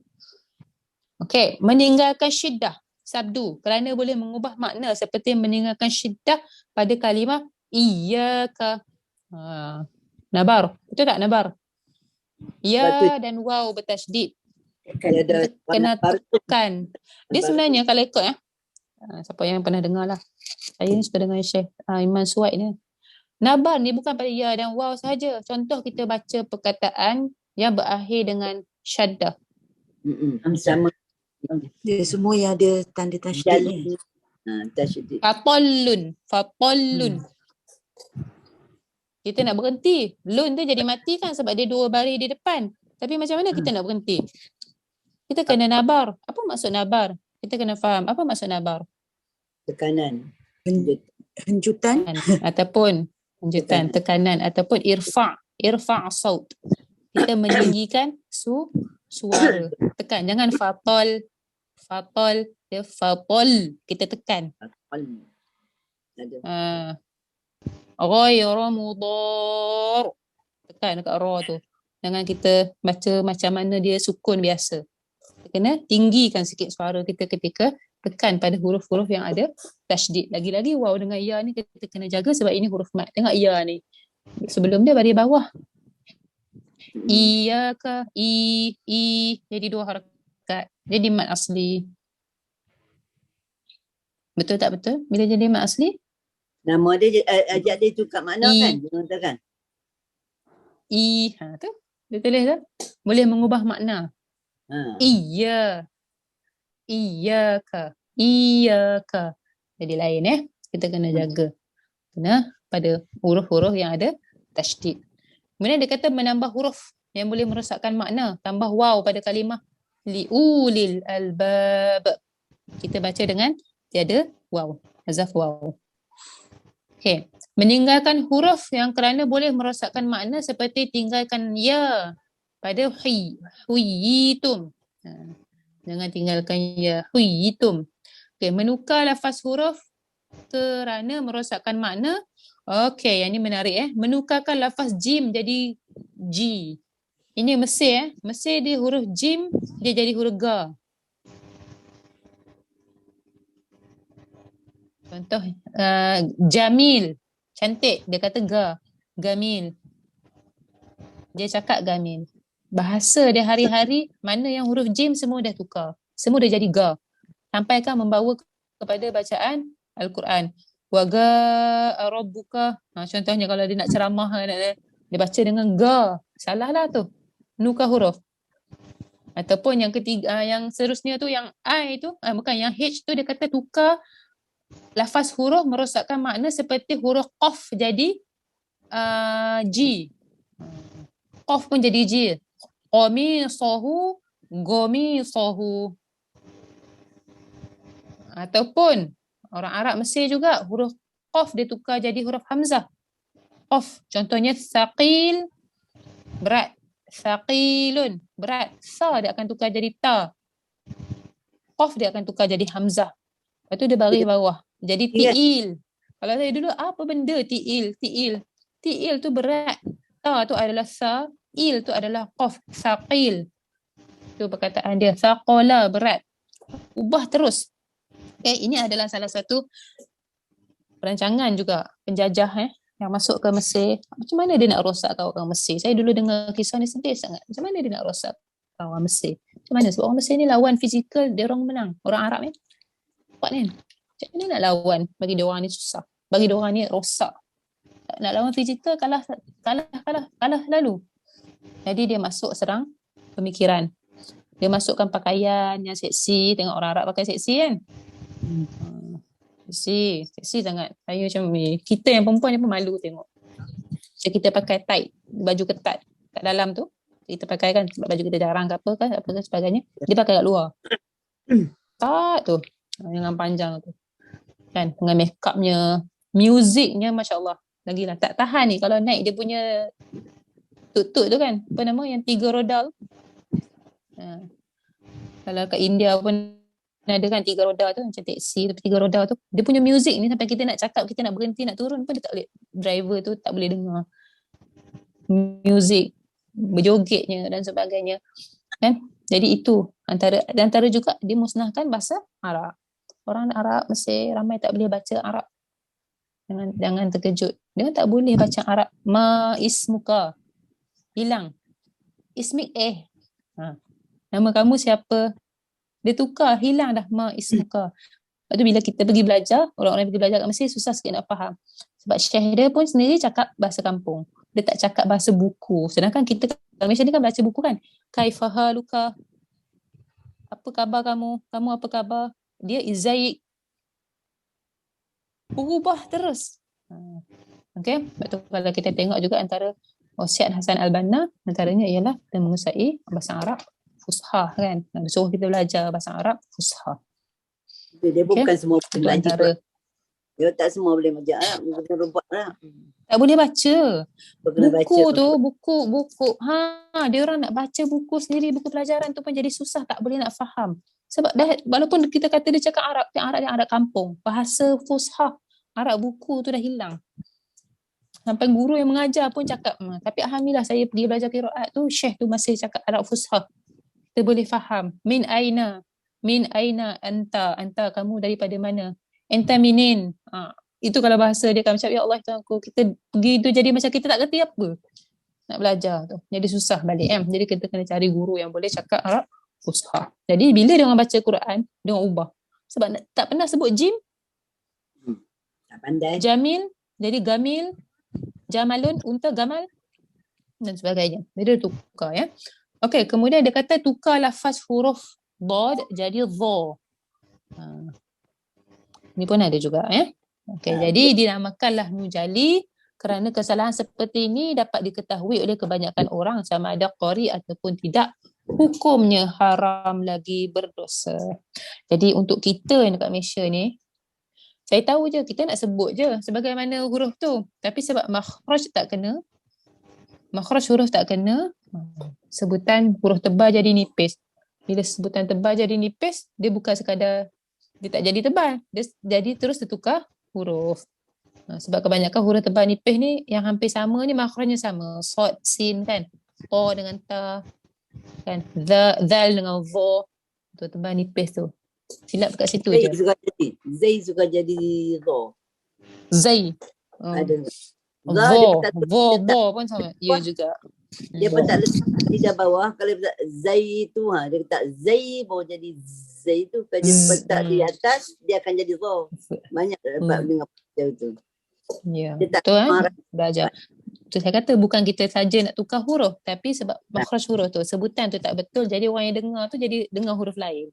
Okey, meninggalkan syiddah. Sabdu kerana boleh mengubah makna seperti meninggalkan syiddah pada kalimah iyyaka. Nabar. Betul tak nabar? Ya dan waw bertasydid. Kena tekan. Dia sebenarnya kalau ikut siapa yang pernah dengar lah. Saya ni suka dengar Syekh Iman Suwaid ni. Nabar ni bukan pada ya dan waw sahaja. Contoh kita baca perkataan yang berakhir dengan syaddah. Sama. Dia semua yang ada tanda tasydid ni. Tasydid. Fatallun. Kita nak berhenti. Lun tu jadi mati kan sebab dia dua baris di depan. Tapi macam mana kita nak berhenti? Kita kena nabar. Apa maksud nabar? Kita kena faham. Apa maksud nabar? Tekanan. Henjutan. Ataupun henjutan, tekanan. Ataupun irfa' saut. Kita meninggikan suara. Tekan. Jangan fatol, dia fatol. Kita tekan. Ghayra mudar. Tekan dekat ra tu. Jangan kita baca macam mana dia sukun biasa. Kita kena tinggikan sikit suara kita ketika tekan pada huruf-huruf yang ada tasydid. Lagi-lagi waw dengan ya ni kita kena jaga sebab ini huruf mat. Tengok ya ni. Sebelum dia baris bawah. Iyaka, jadi dua harakat. Jadi mat asli. Betul tak betul? Bila jadi mat asli? Nama dia ajak dia tukar makna I. kan? Dia mengatakan. Tu. Dia tulis tu. Boleh mengubah makna. Ha. Iya. Iyaka. Iyaka. Jadi lain Kita kena jaga. Kena pada huruf-huruf yang ada tasydid. Kemudian dia kata menambah huruf yang boleh merosakkan makna. Tambah waw pada kalimah. Liulil albab. Kita baca dengan tiada waw. Hazaf waw. Okay. Meninggalkan huruf yang kerana boleh merosakkan makna seperti tinggalkan ya pada huyitum. Jangan tinggalkan ya huyitum. Okay. Menukar lafaz huruf kerana merosakkan makna. Okey, yang ni menarik Menukarkan lafaz jim jadi G. Ini Mesir Mesir dia huruf jim, dia jadi huruf ga. Contoh Jamil, cantik, dia kata ga. Gamil. Dia cakap gamil. Bahasa dia hari-hari, mana yang huruf jim semua dah tukar. Semua dah jadi ga. Sampaikan membawa kepada bacaan Al-Quran. Waga rabbuka. Contohnya kalau dia nak ceramah, dia baca dengan ga. Salah lah tu. Nukar huruf. Ataupun yang ketiga, yang seterusnya tu, yang I tu, bukan yang H tu, dia kata tukar lafaz huruf merosakkan makna seperti huruf qaf jadi G. Qaf pun jadi G. Qamisahu, gomisahu. Ataupun orang Arab Mesir juga huruf qaf dia tukar jadi huruf hamzah. Qaf. Contohnya thaqil, berat. Thaqilun, berat. Sa dia akan tukar jadi ta. Qaf dia akan tukar jadi hamzah. Lepas tu dia baris bawah. Jadi ti'il. Kalau saya dulu, apa benda ti'il? Ti'il. Ti'il tu berat. Ta tu adalah sa. Il tu adalah qaf. Thaqil. Tu perkataan dia. Thaqala, berat. Ubah terus. Ini adalah salah satu perancangan juga penjajah yang masuk ke Mesir. Macam mana dia nak rosakkan orang Mesir? Saya dulu dengar kisah ni sedih sangat. Macam mana dia nak rosakkan orang Mesir? Macam mana? Sebab orang Mesir ni lawan fizikal, dia orang menang. Orang Arab ni. Kuat ni. Macam mana nak lawan? Bagi dia orang ni susah. Bagi dia orang ni rosak. Nak lawan fizikal, kalah lalu. Jadi dia masuk serang pemikiran. Dia masukkan pakaian yang seksi. Tengok orang Arab pakai seksi kan? Seksi sangat. Saya macam kita yang perempuan ni pun malu tengok. So, kita pakai tight, baju ketat kat dalam tu. Kita pakai kan sebab baju kita jarang ke apa kan sebagainya. Dia pakai kat luar. Tak tu. Dengan panjang tu. Kan dengan make upnya, muziknya masya-Allah. Lagilah tak tahan ni kalau naik dia punya tut-tut tu kan. Apa nama yang 3 roda tu. Kalau kat India pun ada kan 3 roda tu macam teksi tapi 3 roda tu dia punya muzik ni sampai kita nak cakap, kita nak berhenti nak turun pun dia tak boleh, driver tu tak boleh dengar muzik berjogetnya dan sebagainya kan. Jadi itu antara juga dimusnahkan bahasa Arab. Orang Arab Mesir ramai tak boleh baca Arab. Jangan terkejut, dia tak boleh baca Arab. Ma ismuka, hilang ismik nama kamu siapa, dia tukar, hilang dah ma ismuka. Lepas tu bila kita pergi belajar, orang-orang pergi belajar kat Mesir susah sikit nak faham. Sebab Syekh dia pun sendiri cakap bahasa kampung. Dia tak cakap bahasa buku. Sedangkan kita kat Malaysia ni kan baca buku kan. Kaifahaluka, apa khabar kamu? Kamu apa khabar? Dia izaik. Berubah terus. Okay. Lepas tu kalau kita tengok juga antara wasiat Hasan Al-Banna, antaranya ialah kita menguasai bahasa Arab Fusha kan. Suruh kita belajar bahasa Arab Fusha. Dia bukan semua boleh belajar. Dia tak semua boleh belajar Arab. Dia robot lah. Tak boleh baca. Buku baca. tu, buku. Dia orang nak baca buku sendiri, buku pelajaran tu pun jadi susah, tak boleh nak faham. Sebab dah, walaupun kita kata dia cakap Arab, yang Arab kampung. Bahasa Fusha, Arab buku tu dah hilang. Sampai guru yang mengajar pun cakap, tapi alhamdulillah saya pergi belajar qiraat tu, Syekh tu masih cakap Arab Fusha. Kita boleh faham. Min aina anta kamu daripada mana, anta minin. Itu kalau bahasa dia kan macam ya Allah Tuhanku, kita pergi tu jadi macam kita tak kerti apa nak belajar tu, jadi susah balik Jadi kita kena cari guru yang boleh cakap Arab Fusha. Jadi bila dia orang baca Quran, dia orang ubah sebab tak pernah sebut jim, Tak pandai. Jamil jadi gamil, jamalun unta, gamal dan sebagainya. Jadi dia tukar ya. Okey, kemudian dia kata tukar lafaz huruf dad jadi dha. Ni pun ada juga ya. Okey, jadi dinamakanlah nujali kerana kesalahan seperti ini dapat diketahui oleh kebanyakan orang sama ada qari ataupun tidak. Hukumnya haram lagi berdosa. Jadi untuk kita yang dekat Malaysia ni, saya tahu je, kita nak sebut je sebagaimana huruf tu. Tapi sebab makhraj tak kena, makhraj huruf tak kena, sebutan huruf tebal jadi nipis. Bila sebutan tebal jadi nipis, dia bukan sekadar, dia tak jadi tebal. Dia jadi terus tertukar huruf. Sebab kebanyakan huruf tebal nipis ni yang hampir sama ni makhrajnya sama. Sod, sin kan. O dengan ta. Kan. Zal dengan vo. Tu tebal nipis tu. Silap dekat situ Zai je. suka jadi. Zai suka jadi dha. Zai. Ada. Vo pun sama. Ya juga. Dia pun tak letak di bawah. Kalau letak zai tu, dia letak zai baru jadi zai tu. Kalau dia letak di atas, dia akan jadi dha. Banyak dapat dengar macam tu. Ya, Dia tak betul marah. belajar. Tu saya kata bukan kita saja nak tukar huruf, tapi sebab makhraj huruf tu, sebutan tu tak betul, jadi orang yang dengar tu jadi dengar huruf lain.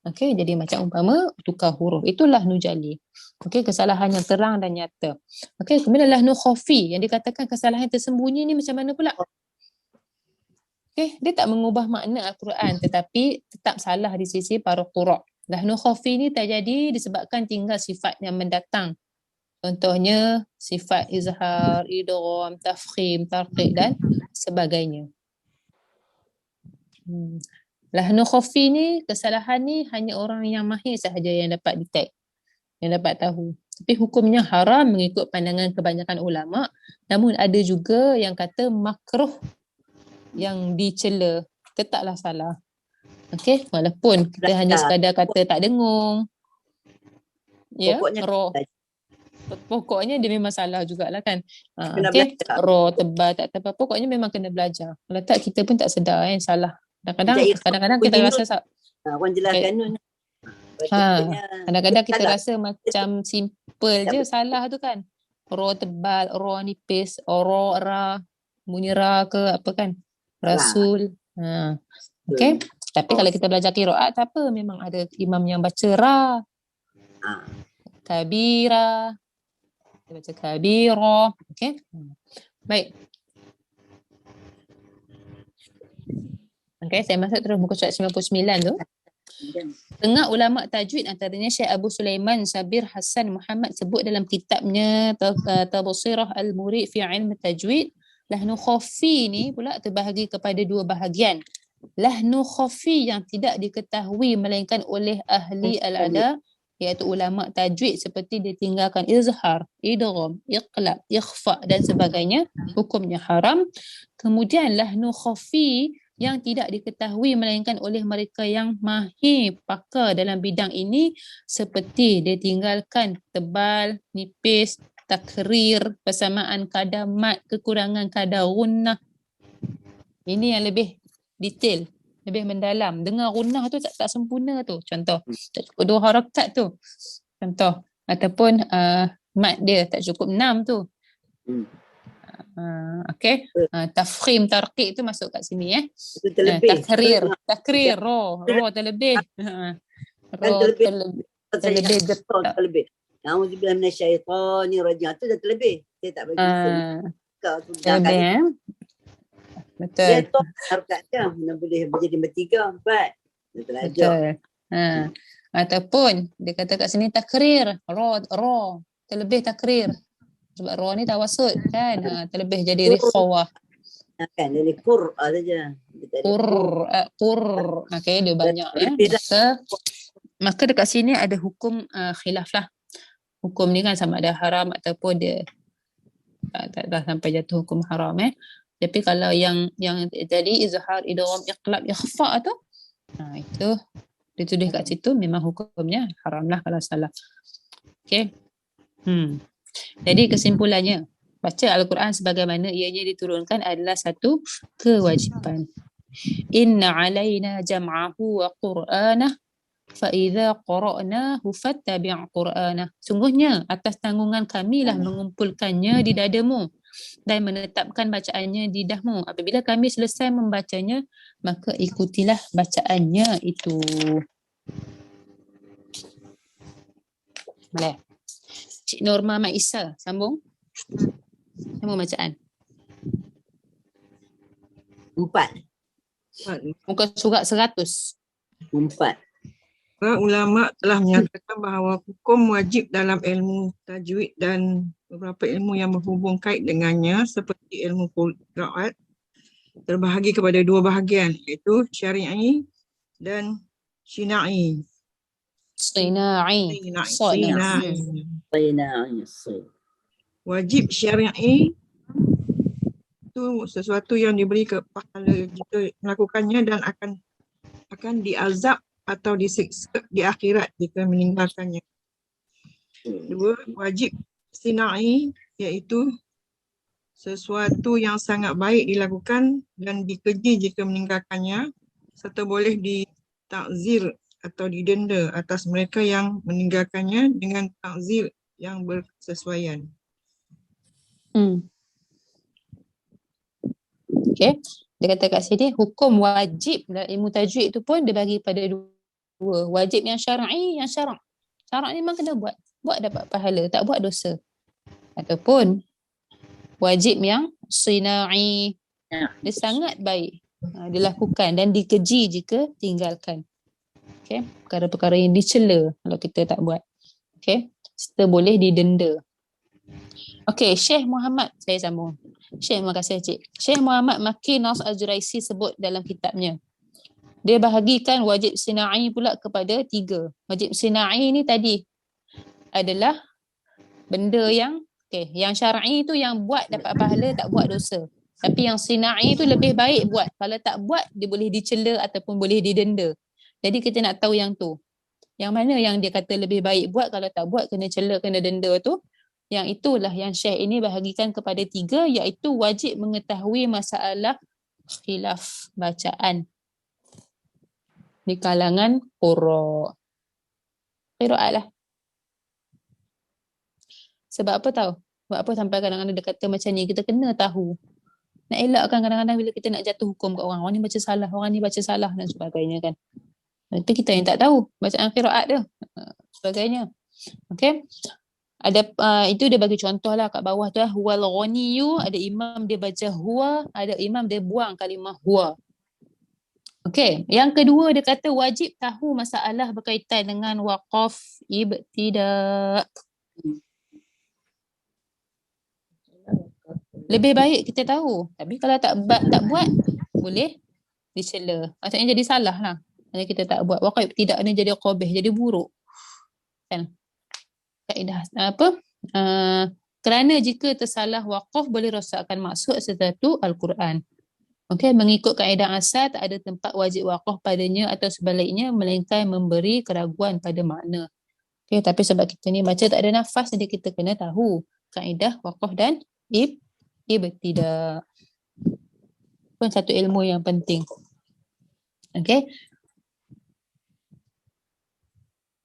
Okey, jadi macam umpama tukar huruf. Itulah nujali. Okey, kesalahan yang terang dan nyata. Okey, kemudian lahnu khafi yang dikatakan kesalahan tersembunyi ni macam mana pula? Okey, dia tak mengubah makna Al-Quran tetapi tetap salah di sisi para qura'. Lahnu khafi ni terjadi disebabkan tinggal sifat yang mendatang. Contohnya sifat izhar, idgham, tafkhim, tarqiq dan sebagainya. Lahnu khafi ni, kesalahan ni hanya orang yang mahir sahaja yang dapat detect, yang dapat tahu. Tapi hukumnya haram mengikut pandangan kebanyakan ulama. Namun ada juga yang kata makruh yang dicela, tetaplah salah. Okey, walaupun kita hanya sekadar kata tak dengung. Ya, pokoknya dia memang salah jugalah kan. Okey, ro tebal tak tebal, pokoknya memang kena belajar. Kalau tak kita pun tak sedar salah. Kadang-kadang kita rasa orang jelaskan nun. Kadang-kadang kita rasa macam simple je salah tu kan. Ro tebal, ro nipis, ro ra, bunyi ra ke apa kan. Rasul. Okey. Tapi kalau kita belajar qiraat tak apa, memang ada imam yang baca ra. Kabira. Dia baca kabira. Okey. Baik. Okey, saya masuk terus muka surat 99 tu. Tengah ulama tajwid antaranya Syekh Abu Sulaiman Sabir Hassan Muhammad sebut dalam kitabnya Tabsirah Al-Murid fi Ilm Tajwid, lahnu khafi ni pula terbahagi kepada dua bahagian. Lahnu khafi yang tidak diketahui melainkan oleh ahli al-ada iaitu ulama tajwid seperti ditinggalkan izhar, idgham, iqlab, ikhfa dan sebagainya, hukumnya haram. Kemudian lahnu khafi yang tidak diketahui melainkan oleh mereka yang mahir pakar dalam bidang ini seperti ditinggalkan tebal, nipis, takrir, persamaan kadar mat, kekurangan kadar gunnah. Ini yang lebih detail, lebih mendalam. Dengar gunnah tu tak sempurna tu. Contoh, tak cukup 2 harakat tu. Contoh, ataupun mat dia tak cukup 6 tu. Okey. Tafkhim, tarqiq tu masuk kat sini takrir, ro terlebih. Terlebih getak. Nauzubillah minasyaitonir rajim. Tu dah terlebih. Saya tak bagi terlebih betul. Dia tu harakat dia boleh menjadi 3, 4. Betul. Ataupun dia kata kat sini takrir, ro terlebih takrir. Sebab ro ni tawasud kan. Terlebih jadi rikhawah. Kan dari qur'a saja. Okey, dia banyak maka dekat sini ada hukum khilaf lah. Hukum ni kan sama ada haram ataupun dia tak sampai jatuh hukum haram Tapi kalau yang jadi izhar, idgham, iqlab, ikhfa tu itu ditulis kat situ memang hukumnya haram lah kalau salah. Okey. Jadi kesimpulannya, baca Al-Quran sebagaimana ianya diturunkan adalah satu kewajipan. Inna alaina jam'ahu wa qur'anah فَإِذَا قَرَأْنَاهُ فَاتَّبِعْ قُرْآنَهُ. Sungguhnya atas tanggungan kamilah mengumpulkannya di dadamu dan menetapkan bacaannya di lidahmu. Apabila kami selesai membacanya, maka ikutilah bacaannya itu. Boleh. Cik Norma Maisa, sambung. Sambung bacaan. 4. Muka surat 100. 4. Para ulama telah menyatakan bahawa hukum wajib dalam ilmu tajwid dan beberapa ilmu yang berhubung kait dengannya seperti ilmu qiraat terbahagi kepada 2 bahagian, iaitu syar'i dan syina'i. Sina'i. Syina'i. Syina'i. Wajib syar'i itu sesuatu yang diberi pahala jika melakukannya dan akan diazab atau disiksa di akhirat jika meninggalkannya. 2. Wajib sina'i iaitu sesuatu yang sangat baik dilakukan dan dikeji jika meninggalkannya, serta boleh ditakzir atau didenda atas mereka yang meninggalkannya dengan takzir yang bersesuaian. Okay. Dia kata kat sini, hukum wajib dalam ilmu tajwid tu pun dia bagi pada 2. Wajib yang syar'i, yang syarak. Syarak ni memang kena buat. Buat dapat pahala, tak buat dosa. Ataupun wajib yang sina'i. Dia sangat baik dilakukan dan dikeji jika tinggalkan. Okay. Perkara-perkara yang dicela kalau kita tak buat. Okay. Serta boleh didenda. Okey, Syekh Muhammad, saya sambung. Syekh, terima kasih Cik. Syekh Muhammad Maki Nas Al-Juraisi sebut dalam kitabnya. Dia bahagikan wajib sina'i pula kepada 3. Wajib sina'i ni tadi adalah benda yang yang syar'i tu yang buat dapat pahala, tak buat dosa. Tapi yang sina'i tu lebih baik buat. Kalau tak buat, dia boleh dicela ataupun boleh didenda. Jadi kita nak tahu yang tu. Yang mana yang dia kata lebih baik buat, kalau tak buat kena cela, kena denda tu. Yang itulah yang Syekh ini bahagikan kepada 3, iaitu wajib mengetahui masalah khilaf bacaan di kalangan qiraat lah. Sebab apa tahu? Sebab apa sampai kadang-kadang dia kata macam ni, kita kena tahu. Nak elakkan kadang-kadang bila kita nak jatuh hukum kat orang. Orang ni baca salah, orang ni baca salah dan sebagainya kan. Tapi kita yang tak tahu bacaan qiraat dia. Sebagainya. Okay. Ada itu dia bagi contoh lah kat bawah tu lah. Huwal ghaniyu, ada imam dia baca huwa, ada imam dia buang kalimah huwa. Okey, yang kedua dia kata wajib tahu masalah berkaitan dengan waqaf ibtida'. Lebih baik kita tahu, tapi kalau tak buat boleh dicela. Maksudnya jadi salah lah. Kalau kita tak buat waqaf ibtida' ni jadi qabih, jadi buruk. Kan? Kaedah apa? Kerana jika tersalah waqaf boleh rosakkan maksud sesuatu Al-Quran. Okey, mengikut kaedah asal tak ada tempat wajib waqaf padanya atau sebaliknya melainkan memberi keraguan pada makna. Okey, tapi sebab kita ni baca tak ada nafas, jadi kita kena tahu kaedah waqaf dan ibtida'. Pun satu ilmu yang penting. Okey.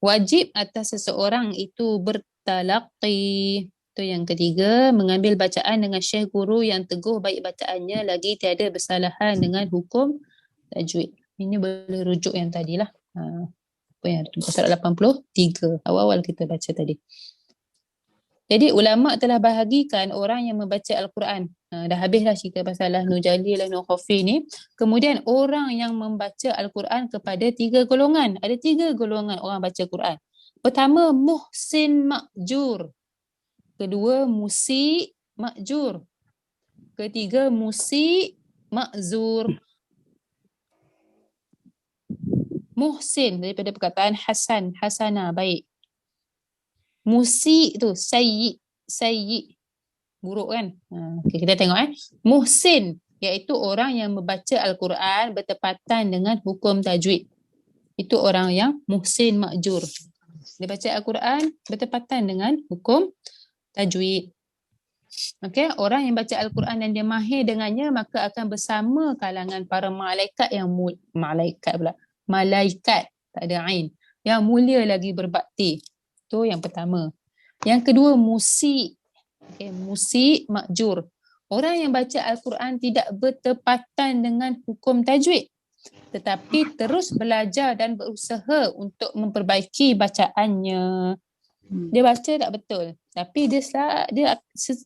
Wajib atas seseorang itu bertalaqi. Itu yang ketiga, mengambil bacaan dengan syekh guru yang teguh baik bacaannya lagi tiada bersalahan dengan hukum tajwid. Ini boleh rujuk yang tadilah. Apa yang ada surat 83 awal-awal kita baca tadi. Jadi ulama telah bahagikan orang yang membaca Al-Quran. Dah habislah cerita pasal Lahnu Jalil, Lahnu Khafi ni. Kemudian orang yang membaca Al-Quran kepada 3 golongan. Ada 3 golongan orang baca Quran. Pertama, muhsin ma'jur. Kedua, musi ma'jur. Ketiga, musi ma'zur. Muhsin daripada perkataan hasan, hasana, baik. Musi tu sayyi, buruk kan. Okay, kita tengok Muhsin iaitu orang yang membaca Al-Quran bertepatan dengan hukum tajwid. Itu orang yang muhsin ma'jur. Dia baca Al-Quran bertepatan dengan hukum tajwid. Okay, orang yang baca Al-Quran dan dia mahir dengannya maka akan bersama kalangan para malaikat yang malaikat tak ada ain. yang mulia lagi berbakti. Itu yang pertama. Yang kedua, musik. Okay, musik makjur. Orang yang baca Al-Quran tidak bertepatan dengan hukum tajwid, tetapi terus belajar dan berusaha untuk memperbaiki bacaannya. Dia baca tak betul, tapi dia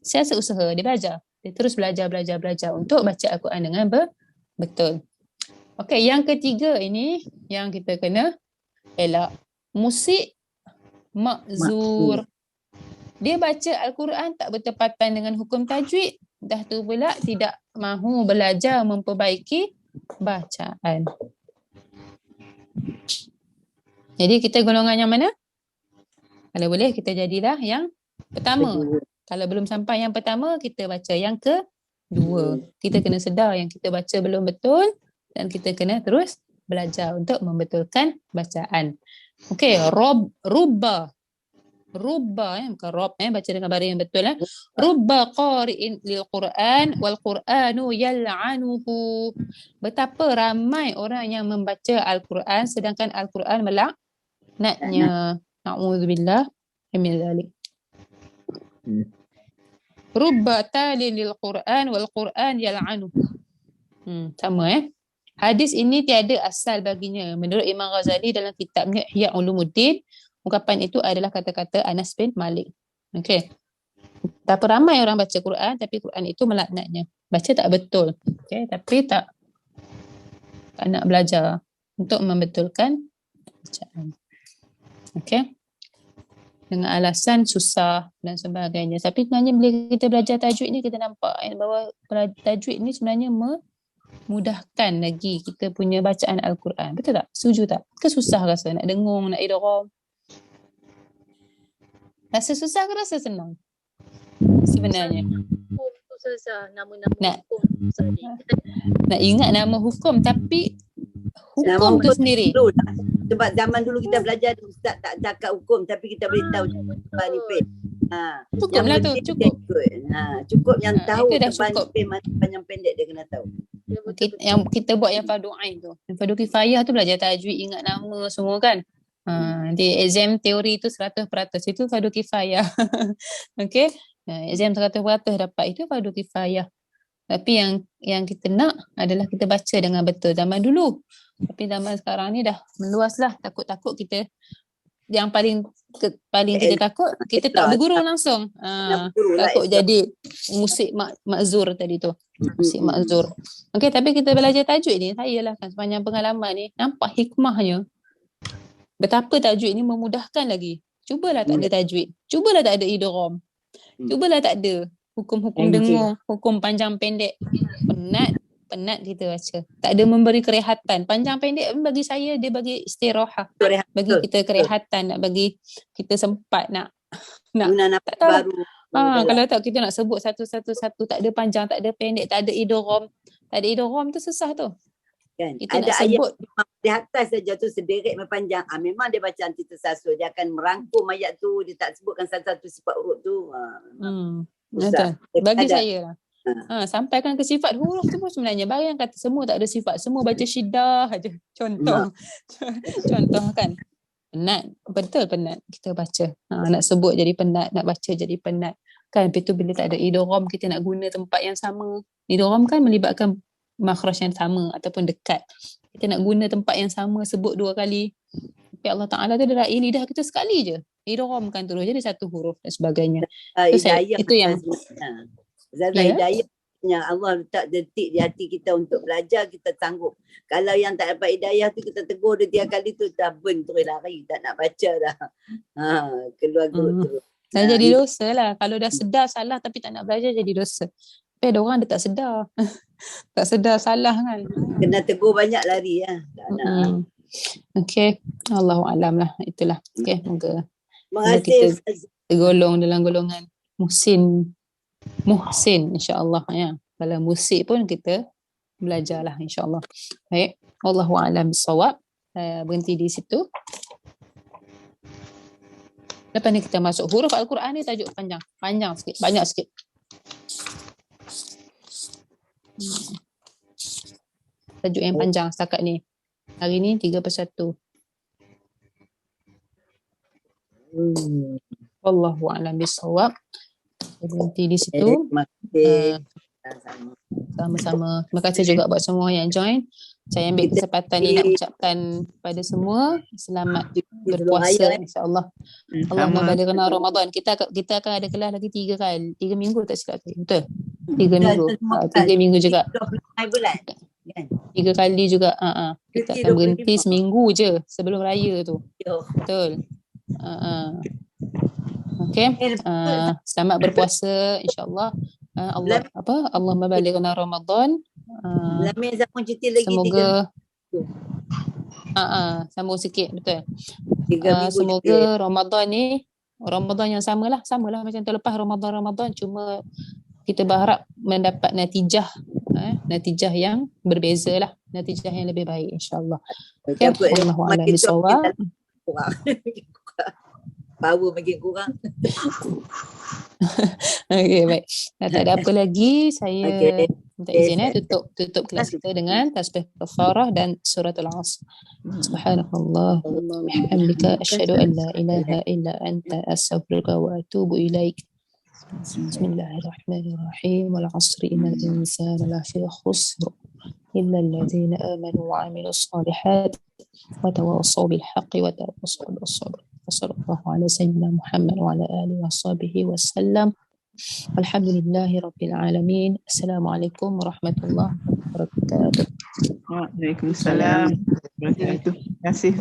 siasa usaha, dia belajar. Dia terus belajar untuk baca Al-Quran dengan betul. Okey, yang ketiga ini yang kita kena elak. Musik makzur. Dia baca Al-Quran tak bertepatan dengan hukum tajwid. Dah tu pula tidak mahu belajar memperbaiki bacaan. Jadi kita golongan yang mana? Kalau boleh kita jadilah yang pertama. Kalau belum sampai yang pertama, kita baca yang kedua. Kita kena sedar yang kita baca belum betul dan kita kena terus belajar untuk membetulkan bacaan. Okey, rubba. Rubba, bukan rob, baca dengan baris yang betul. Rubba qari'in lil Quran wal Quranu yal'anuhu. Betapa ramai orang yang membaca Al-Quran sedangkan Al-Quran melaknatnya. Na'udzubillah min dzalik. Rubba talin lil Quran wal Quran yal'anuhu. Sama Hadis ini tiada asal baginya. Menurut Imam Ghazali dalam kitabnya Ihya Ulumuddin, ungkapan itu adalah kata-kata Anas bin Malik. Okey. Betapa ramai orang baca Quran tapi Quran itu melaknatnya. Baca tak betul. Okey, tapi tak nak belajar untuk membetulkan bacaan. Okey. Dengan alasan susah dan sebagainya. Tapi sebenarnya bila kita belajar tajwid ni kita nampak bahawa tajwid ni sebenarnya memudahkan lagi kita punya bacaan Al-Quran. Betul tak? Setuju tak? Ke susah rasa nak dengung, nak idgham? Rasa susah ke rasa senang? Sebenarnya. Hukum tu Ustazah, nama-nama Nak- hukum Ustazah ni. Nak ingat nama hukum tapi Nama hukum tu hukum sendiri. dulu lah. Sebab zaman dulu kita belajar ustaz tak cakap hukum tapi kita boleh tahu depan nipis. Cukup lah tu, cukup. Cukup yang tahu itu dah depan cukup. nipis mana panjang pendek dia kena tahu. Ya, betul, Yang kita buat yang fardu ain tu. Yang fardu kifayah tu belajar tajwid, ingat nama semua kan. Nanti exam teori tu 100%, itu fardu kifayah. Okey. Exam 100% dapat itu fardu kifayah. Tapi yang kita nak adalah kita baca dengan betul zaman dulu. Tapi zaman sekarang ni dah meluas lah. Takut-takut kita yang paling kita takut kita tak berguru langsung. berguru lah, Takut jadi musik makzur tadi tu. Musik makzur. Okey, tapi kita belajar tajwid ni, saya lah kan sepanjang pengalaman ni nampak hikmahnya. Betapa tajwid ni memudahkan lagi. Cubalah tak ada tajwid. Cubalah tak ada idgham. Cubalah tak ada hukum-hukum dengung, hukum panjang pendek. Penat kita baca. Tak ada memberi kerehatan. Panjang pendek bagi saya dia bagi istirahat. Bagi kita kerehatan, nak bagi kita sempat nak Guna tak nafas tahu. baru. Kalau tak kita nak sebut satu-satu, tak ada panjang, tak ada pendek, tak ada idgham. Tak ada idgham tu susah tu. Kan? Kita Ada nak ayat sebut di atas saja tu sederet panjang. Memang dia baca anti tersasul. Dia akan merangkum ayat tu. Dia tak sebutkan satu-satu sifat huruf tu. betul. Bagi Ada. saya lah. Sampaikan ke sifat huruf tu pun sebenarnya bayang kata semua tak ada sifat, semua baca syiddah aja. Contoh. Contoh kan. Penat, betul penat kita baca. Nak sebut jadi penat, nak baca jadi penat. Kan lepas tu bila tak ada idgham kita nak guna tempat yang sama. Idgham kan melibatkan makhraj yang sama ataupun dekat. Kita nak guna tempat yang sama, sebut 2 kali. Tapi Allah Ta'ala tu dia raih lidah kita sekali je. Idghamkan terus jadi satu huruf dan sebagainya. Hidayah itu yang Zaza, Ya. hidayah yang Allah letak detik di hati kita untuk belajar, kita sanggup. Kalau yang tak dapat hidayah tu kita tegur dia 3 kali tu dah burn terus lari, tak nak baca dah. Keluar gerut terus. dah jadi dosa lah. Kalau dah sedar salah tapi tak nak belajar jadi dosa. Tapi ada orang dia tak sedar. Tak sedar salah kan. Kena tegur banyak lari lah. Tak nak. Okey. Allahualam lah. Itulah. Okey. Moga Terima kita kasih Ustaz. tergolong dalam golongan muhsin insya-Allah ya. Kalau musik pun kita belajarlah insya-Allah. Baik. Allahualam bisawab. Saya berhenti di situ. Lepas ni kita masuk huruf Al-Quran ni tajuk panjang. Panjang sikit, banyak sikit. Tajuk yang panjang setakat ni. Hari ni 3/1. Wallahu a'lam bishawab. Berhenti di situ. Terima kasih. Sama-sama. Terima kasih juga buat semua yang join. Saya ambil kesempatan ni nak ucapkan kepada semua selamat berpuasa, insya-Allah. Allah membalikkan Ramadan. Kita akan ada kelas lagi 3 kali. 3 minggu tak silap saya. Betul? 3 minggu. 3 minggu juga. 25 bulan. Kan? 3 kali juga. Kita akan berhenti seminggu je sebelum raya tu. Yo. Betul. Okey. Selamat berpuasa, insya-Allah. Allah membalikkan Ramadan. Lamin zaman cuti lagi semoga sambung sikit, betul. 3 minggu semoga Ramadan ni Ramadan yang samalah macam tahun lepas Ramadan, cuma kita berharap mendapat natijah yang berbeza lah, natijah yang lebih baik, insya-Allah. Okay. Wallahu a'lam bishawab. Power makin kurang. Okey, baik. Tak ada apa lagi, saya minta izin tutup kelas kita dengan tasbih kafarah dan suratul Asr. Subhanallah wa bihamdika asyhadu an la ilaha illa anta astaghfiruka wa atubu ilaik. Bismillahirrahmanirrahim. Wal 'asri innal insana lafi khusr illa alladhina amanu wa 'amilus solihat wa tawassaw bil haqqi wa tawassaw bis sabr. Sallallahu ala sayyidina Muhammad wa ala alihi wa sahbihi wasallam. Alhamdulillahi rabbil alamin. Assalamualaikum warahmatullahi wabarakatuh. Waalaikumsalam. Terima kasih.